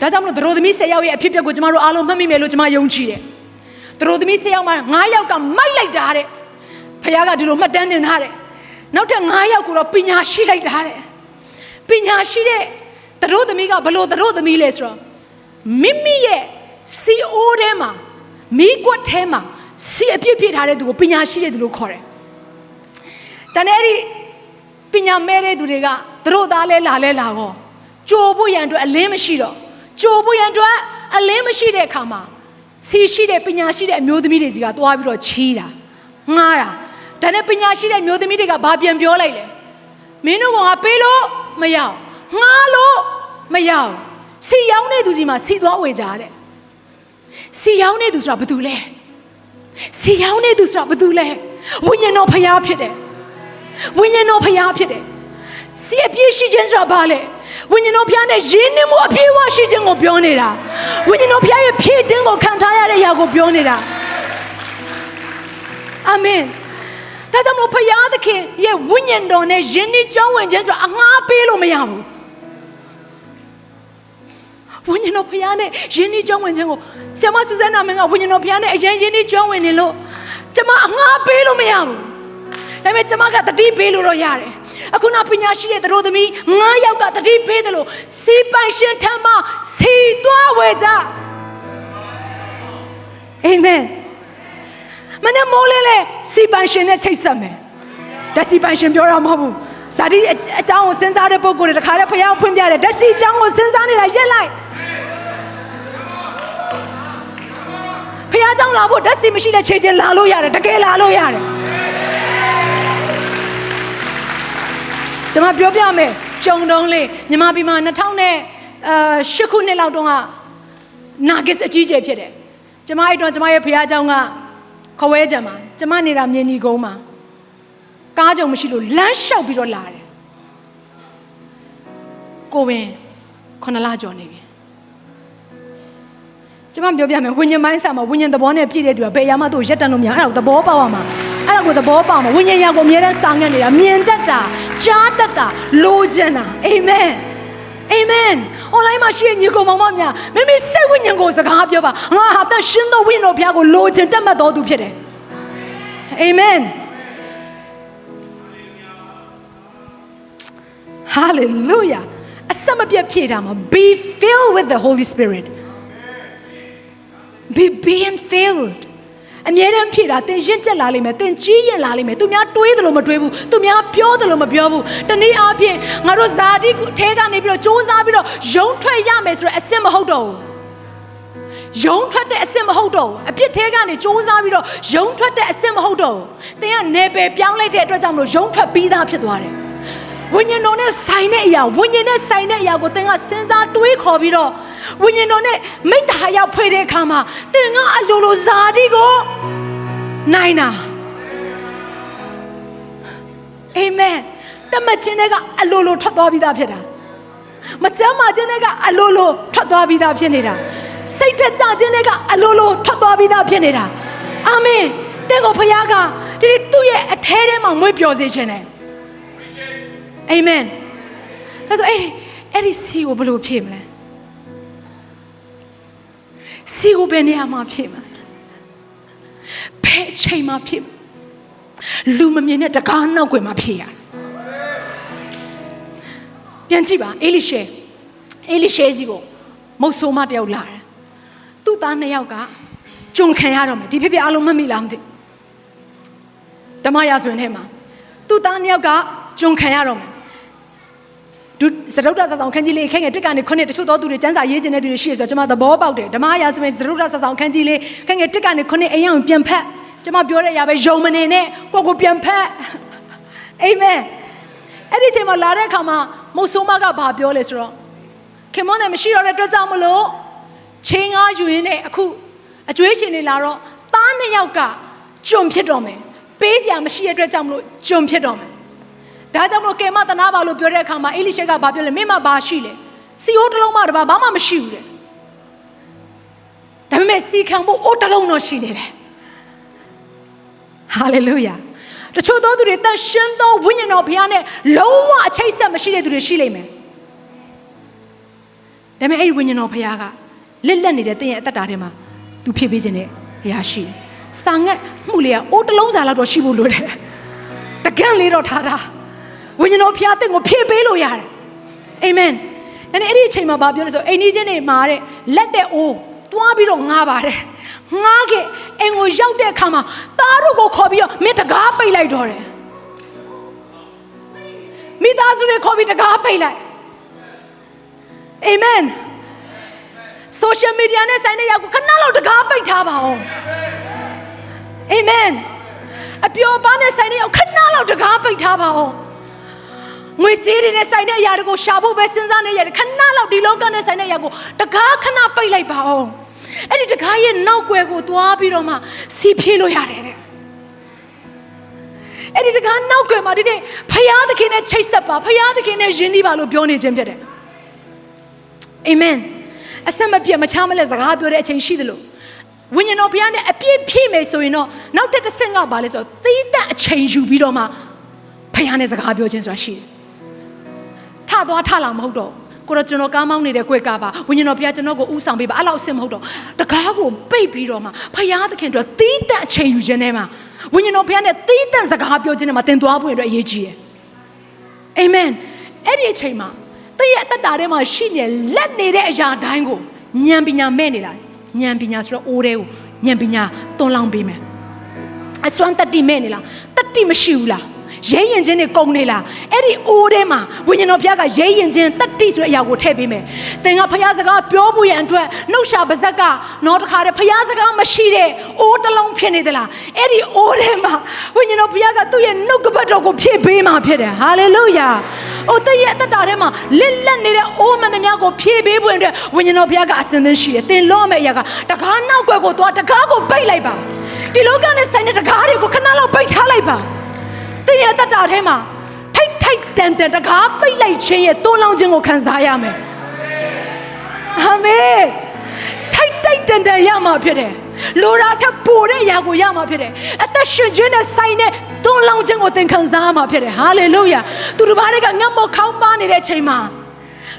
ဒါကြောင့်မလို့သတို့သမီး10ယောက်ရဲ့အဖြစ်အပျက်ကိုကျမတို့အားလုံးမှတ်မိမယ်လို့ကျမယုံကြည်တယ်သတို့သမီး10ယောက်မှာ9ယောက်ကမိုက်လိုက်တာတဲ့ဖခင်ကဒီလိုမှတ်တမ်းတင်ထားတယ်နောက်ထပ်9ယောက်ကိုတော့ပညာရှိလိုက်တာတဲ့ပညာရှိတဲ့သတို့သမီးကဘလို့သတို့သမီးလဲဆိုတော့မိမိရဲ့စီအိုးထဲမှာမိကွက်ထဲမှာစီအပြည့်ပြည့်ထားတဲ့သူကိုပညာရှိတဲ့သူလို့ခေါ်တယ်တန်တဲ့အဲ့ဒီပညာမဲတဲ့သူတွေကသူတို့သားလဲလာကောကြိုဖို့ရန်အတွက်အလင်းမရှိတော့ကြိုဖို့ရန်အတွက်အလင်းမရှိတဲ့အခါမှာစီရှိတဲ့ပညာရှိတဲ့အမျိုးသမီးတွေစီကသွားပြီးတော့ချီးတာငားတာဒါနဲ့ပညာရှိတဲ့မျိုးသမီးတွေကဘာပြန်ပြောလိုက်လဲမင်းတို့ကပေးလို့မရအောင်ငားလို့မရအောင်စီရောင်းတဲ့သူစီမှာစီသွားဝေကြတဲ့စီရောင်းတဲ့သူဆိုတာဘာတူလဲစီရောင်းတဲ့သူဆိုတာဘာတူလဲဝိညာဉ်တော်ဖျားဖြစ်တယ်ဝိညာဉ်တော်ဖျားဖြစ်တယ်စီအပြည့်ရှိခြင်းဆိုတာဘာလဲဝိညာဉ်တော်ဖျားနဲ့ရင်းနှီးမှုအပြည့်အဝရှိခြင်းကိုပြောနေတာဝိညာဉ်တော်ဖျားရဲ့ဖြည့်ခြင်းကိုခံထားရတဲ့အရာကိုပြောနေတာအာမင်ဒါကြောင့်မို့ဖယားသခင်ရဲ့ဝိညာဉ်တော်နဲ့ယဉ်ကျေးကြောင်းဝင်ခြင်းဆိုတာအငှားပေးလို့မရဘူးဝိညာဉ်တော်ဖယားနဲ့ယဉ်ကျေးကြောင်းဝင်ခြင်းကိုဆရာမဆူဇန်နာမင်းကဝိညာဉ်တော်ဖယားနဲ့အရင်ယဉ်ကျေးကြောင်းဝင်နေလို့ကျွန်မအငှားပေးလို့မရဘူးဒါပေမဲ့ကျွန်မကတတိပေးလို့တော့ရတယ်အခုနောက်ပညာရှိတဲ့သူတို့သမီး9ယောက်ကတတိပေးတယ်လို့စီပိုင်ရှင်ထံမှာစီသွားဝေကြအာမင်မနေ့မိုးလေးလေစီပိုင်ရှင်နဲ့ချိတ်ဆက်မယ်ဓာတ်စီပိုင်ရှင်ပြောတာမဟုတ်ဘူးဇာတိအကြောင်းကိုစဉ်းစားတဲ့ပုဂ္ဂိုလ်တွေတခါတည်းဖျားဖွင့်ပြတယ်ဓာတ်စီအကြောင်းကိုစဉ်းစားနေတာရက်လိုက်ဖျားအကြောင်းလာဖို့ဓာတ်စီမရှိတဲ့ခြေချင်းလာလို့ရတယ်တကယ်လာလို့ရတယ်ကျွန်မပြောပြမယ်ကြုံတုံးလေးမြန်မာပြည်မှာ2008ခုနှစ်လောက်တုန်းကနာဂစ်အကြီးကျယ်ဖြစ်တယ်ကျွန်မအဲ့တော့ကျွန်မရဲ့ဖျားအကြောင်းကခွဲကြံမှာကျမနေတာမြင်းဒီကုန်းမှာကားကြုံမရှိလို့လမ်းလျှောက်ပြီးတော့လာတယ်ကိုဝင်9လကျော်နေပြီကျမပြောပြမယ်ဝိညာဉ်ပိုင်းစာမှာဝိညာဉ်သဘောနဲ့ပြည့်တဲ့သူကဘယ်ရမှသူ့ရက်တန်လို့မရအဲ့ဒါကိုသဘောပေါက်ရမှာအဲ့ဒါကိုသဘောပေါက်မှာဝိညာဉ်ရောက်ကိုအမြဲတမ်းစာငတ်နေတာမြင်တတ်တာကြားတတ်တာလိုချင်တာအာမင်အာမင်အွန်လိုင်းမှာရှိတဲ့ညီကောင်မောင်မများမိမိစိတ်ဝိညာဉ်ကိုစကားပြောပါငါဟာတန်ရှင်းသောဝိညာဉ်တော်ဘုရားကိုလိုချင်တတ်မှတ်တော်သူဖြစ်တယ် Amen. Hallelujah. အစမပြတ်ဖြည့်တာမှာ be filled with the Holy Spirit. Be being filled. အမြဲတမ်းဖြည့်တာသင်ရင့်ကျက်လာလိမ့်မယ်သင်ကြီးရင်လာလိမ့်မယ်သူများတွေးတယ်လို့မတွေးဘူးသူများပြောတယ်လို့မပြောဘူးတနည်းအားဖြင့်ငါတို့ဇာတိထဲကနေပြီးတော့စူးစမ်းပြီးတော့ယုံထွက်ရမယ်ဆိုတဲ့အစစ်မဟုတ်တော့ဘူးယုံထွက်တဲ့အစစ်မဟုတ်တော့ဘူးအပြစ်ထဲကနေစူးစမ်းပြီးတော့ယုံထွက်တဲ့အစစ်မဟုတ်တော့ဘူးသင်ကနေပယ်ပြောင်းလိုက်တဲ့အတွက်ကြောင့်မလို့ယုံထွက်ပြီးသားဖြစ်သွားတယ်ဝိညာဉ်တော်နဲ့ဆိုင်တဲ့အရာဝိညာဉ်နဲ့ဆိုင်တဲ့အရာကိုသင်ကစဉ်းစားတွေးခေါ်ပြီးတော့ဝိညာဉ်တော်နဲ့မိတ္တဟာရောက်ဖွေတဲ့အခါမှာသင်ကအလိုလိုဇာတိကိုနိုင်တာအာမင်တမချင်တဲ့ကအလိုလိုထွက်သွားပြီးသားဖြစ်တာမချမ်းမာခြင်းတွေကအလိုလိုထွက်သွားပြီးသားဖြစ်နေတာစိတ်ထကြခြင်းတွေကအလိုလိုထွက်သွားပြီးသားဖြစ်နေတာအာမင်တဲ့ကိုဖခင်ကဒီသူ့ရဲ့အထဲထဲမှာမွေးပျော်စေခြင်းနဲ့အာမင်ဒါဆိုအဲ့ဒီစီကိုဘယ်လိုဖြည့်မလဲစီကိုဘယ်နေရာမှာဖြည့်မလဲဘယ်ချိန်မှာဖြည့်လူမမြင်တဲ့တကားနောက်ွယ်မှာဖြည့်ရပြန်ကြည့်ပါအေလိရှဲစီကိုမုတ်ဆိုးမတယောက်လာတယ်သူ့သားနှစ်ယောက်ကကြုံခံရတော့မယ်ဒီဖြစ်အလုံးမမိလားမသိဓမ္မရာဇဝင်ထဲမှာသူ့သားနှစ်ယောက်ကကြုံခံရတော့မယ်ဒုစရုဒ္ဒဆဆောင်ခန်းကြီးလေးခက်ငယ်တက်ကနေခုနှစ်တချို့သောသူတွေစံစာရေးခြင်းတဲ့သူတွေရှိရဆိုကျွန်မသဘောပေါက်တယ်ဓမ္မရာဇဝင်စရုဒ္ဒဆဆောင်ခန်းကြီးလေးခက်ငယ်တက်ကနေခုနှစ်အိမ်အောင်ပြန်ဖက်ကျွန်မပြောတဲ့အရာပဲယုံမနေနဲ့ကိုပြန်ဖက်အာမင်အဲ့ဒီချိန်မှာလာတဲ့အခါမှာမုတ်ဆိုးမကဘာပြောလဲဆိုတော့ခင်မွန်းတယ်မရှိတော့တဲ့အတွက်ကြောင့်မလို့ချင်းငါယူရင်းနဲ့အခုအကျွေးရှင်တွေလာတော့သားနှစ်ယောက်ကကျွံဖြစ်တော့မယ်ပေးစရာမရှိတဲ့အတွက်ကြောင့်မလို့ကျွံဖြစ်တော့မယ်ဒါကြောင့်မလို့ကေမသနာပါလို့ပြောတဲ့အခါမှာအေလိရှဲကဘာပြောလဲမင်းမဘာရှိလဲစီအိုးတစ်လုံးမှတပါဘာမှမရှိဘူးတဲ့ဒါပေမဲ့စီခံဖို့အိုးတစ်လုံးတော့ရှိနေတယ်ဟာလေလုယာတချို့သောသူတွေတန်ရှင်းသောဝိညာဉ်တော်ဘုရားနဲ့လုံးဝအချိတ်ဆက်မရှိတဲ့သူတွေရှိလိမ့်မယ်ဒါပေမဲ့အဲ့ဒီဝိညာဉ်တော်ဘုရားကလက်နေတဲ့သင်ရဲ့အသက်တာထဲမှာသူဖြည့်ပေးခြင်းနဲ့အရာရှိစာငတ်မှုလေးကအိုးတစ်လုံးစာလောက်တော့ရှိဖို့လိုတယ်တကန့်လေးတော့ထားတာဝိညာဉ်တော်ဘုရားသင်ကိုဖြည့်ပေးလို့ရတယ်အာမင်အဲ့ဒီအချိန်မှာဘာပြောလဲဆိုအိမ်ကြီးချင်းတွေမှာတဲ့လက်တဲ့အိုးတွားပြီးတော့ငားပါတယ်ငားခဲ့အိမ်ကိုရောက်တဲ့အခါမှာသားတို့ကိုခေါ်ပြီးတော့မင်းတကားပိတ်လိုက်တော့တယ်မိသားစုတွေခေါ်ပြီးတကားပိတ်လိုက်အာမင်ဆိုရှယ်မီဒီယာနဲ့ဆိုင်တဲ့ရောက်ကိုခဏလောက်တကားပိတ်ထားပါအောင်အာမင်အပျော်ပါးနဲ့ဆိုင်တဲ့ရောက်ခဏလောက်တကားပိတ်ထားပါအောင်ငွေကြေးတွေနဲ့ဆိုင်တဲ့အရာတွေကိုရှာဖို့ပဲစဉ်းစားနေရတယ်ခဏလောက်ဒီလောကနဲ့ဆိုင်တဲ့အရာကိုတကားခဏပိတ်လိုက်ပါအောင်အဲ့ဒီတကားရဲ့နောက်ွယ်ကိုသွားပြီးတော့မှစီဖြေးလို့ရတယ်တဲ့အဲ့ဒီတကားနောက်ွယ်မှာဒီနေ့ဖယားသခင်နဲ့ချိတ်ဆက်ပါဖယားသခင်နဲ့ယဉ်ကျေးပါလို့ပြောနေခြင်းဖြစ်တယ်အာမင်အဆက်မပြတ်မချားမလဲစကားပြောတဲ့အချိန်ရှိသလိုဝိညာဉ်တော်ဘုရားနဲ့အပြည့်ဖြည့်မယ်ဆိုရင်တော့နောက်တစ်ဆင့်ကပါလဲဆိုတော့သီးသန့်အချိန်ယူပြီးတော့မှဖယားနဲ့စကားပြောခြင်းဆိုတာရှိတယ်ထသွားထလာမဟုတ်တော့ကိုတော့ကျွန်တော်ကားမောင်းနေတဲ့ကွက်ကပါဝိညာဉ်တော်ဘုရားကျွန်တော်ကိုဥဆောင်ပေးပါအဲ့လောက်အဆင်မဟုတ်တော့တကားကိုပိတ်ပြီးတော့မှဖယားသခင်တို့သီးသန့်အချိန်ယူခြင်းနဲ့မှာဝိညာဉ်တော်ဘုရားနဲ့သီးသန့်စကားပြောခြင်းနဲ့မှာသင်သွားဖို့အတွက်အရေးကြီးတယ်အာမင်အဲ့ဒီအချိန်မှာသင်ရဲ့အသက်တာထဲမှာရှိနေလက်နေတဲ့အရာတိုင်းကိုဉာဏ်ပညာမဲ့နေလားဉာဏ်ပညာဆိုတော့အိုးတဲ့ကိုဉာဏ်ပညာသွန်လောင်းပေးမယ်အစွမ်းတတိမဲ့နေလားတတိမရှိဘူးလားရဲရင်ချင်းတွေကုန်နေလားအဲ့ဒီအိုးထဲမှာဝိညာဉ်တော်ဘုရားကရဲရင်ချင်းတတိဆိုတဲ့အရာကိုထည့်ပေးမယ်သင်ကဖယားစကားပြောဖို့ရန်အတွက်နှုတ်ရှာပါဇက်ကတော့တခါတည်းဖယားစကားမရှိတဲ့အိုးတစ်လုံးဖြစ်နေသလားအဲ့ဒီအိုးထဲမှာဝိညာဉ်တော်ဘုရားကသူ့ရဲ့နှုတ်ကပတ်တော်ကိုဖြည့်ပေးမှာဖြစ်တယ်ဟာလေလုယာ။အိုသင်ရဲ့အသက်တာထဲမှာလက်နေတဲ့အိုးမှန်သမျှကိုဖြည့်ပေးဖို့အတွက်ဝိညာဉ်တော်ဘုရားကအစဉ်သင်းရှိတယ်သင်လောမယ့်အရာကတကားနောက်ွယ်ကိုသွားတကားကိုပိတ်လိုက်ပါဒီလောကနဲ့ဆိုင်တဲ့တကားတွေကိုခဏလောက်ပိတ်ထားလိုက်ပါသင်ရဲ့အသက်တာထဲမှာထိုက်တန်တကားပိတ်လိုက်ခြင်းရဲ့သွန်းလောင်းခြင်းကိုခံစားရမယ်အာမင်ထိုက်တန်ရမှာဖြစ်တယ်လိုရာထပ်ပိုတဲ့အရာကိုရမှာဖြစ်တယ်အသက်ရှင်ခြင်းနဲ့ဆိုင်တဲ့သွန်းလောင်းခြင်းကိုသင်ခံစားရမှာဖြစ်တယ်ဟာလေလုယာသူတို့ဘာတွေကငတ်မောခေါင်းပါနေတဲ့အချိန်မှာ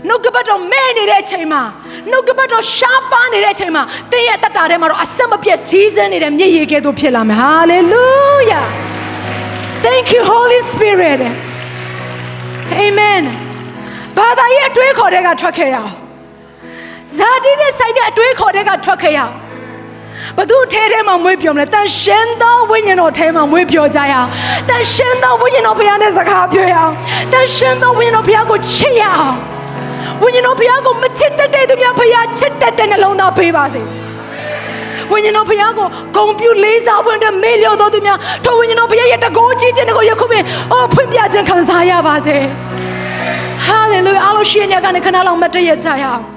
နှုတ်ကပတ်တော်မဲ့နေတဲ့အချိန်မှာနှုတ်ကပတ်တော်ရှားပါနေတဲ့အချိန်မှာသင်ရဲ့အသက်တာထဲမှာတော့အဆက်မပြတ်စီးဆင်းနေတဲ့မြည်ရည်ကဲ့သို့ဖြစ်လာမယ် Hallelujah Thank you Holy Spirit Amen ဘာသာရေးအတွေးခေါ်တဲ့ကထွက်ခဲ့ရအောင်ဇာတိနဲ့ဆိုင်တဲ့အတွေးခေါ်တဲ့ကထွက်ခဲ့ရအောင်ဘသူထဲမှာမွေးပြောမလဲတန်ရှင်းသောဝိညာဉ်တော်ထဲမှာမွေးပြောကြရအောင်တန်ရှင်းသောဝိညာဉ်တော်ဘုရားနဲ့စကားပြောရအောင်တန်ရှင်းသောဝိညာဉ်တော်ဘုရားကိုချစ်ရအောင်ဝိညာဉ်တော်ဘုရားကိုမချစ်တတ်တဲ့သူများဘုရားချစ်တတ်တဲ့နှလုံးသားပေးပါစေဝိညာဉ်တော်ဘုရားကိုဂုဏ်ပြုလေးစားဖွင့်တဲ့မေ့လျော့သောသူများထိုဝိညာဉ်တော်ဘုရားရဲ့တကုံးကြီးခြင်းကိုယခုပင်ဖွင့်ပြခြင်းခံစားရပါစေဟာလေလုယာအားလုံးရှိနေကနေခဏလောက်မတ်တရကြရအောင်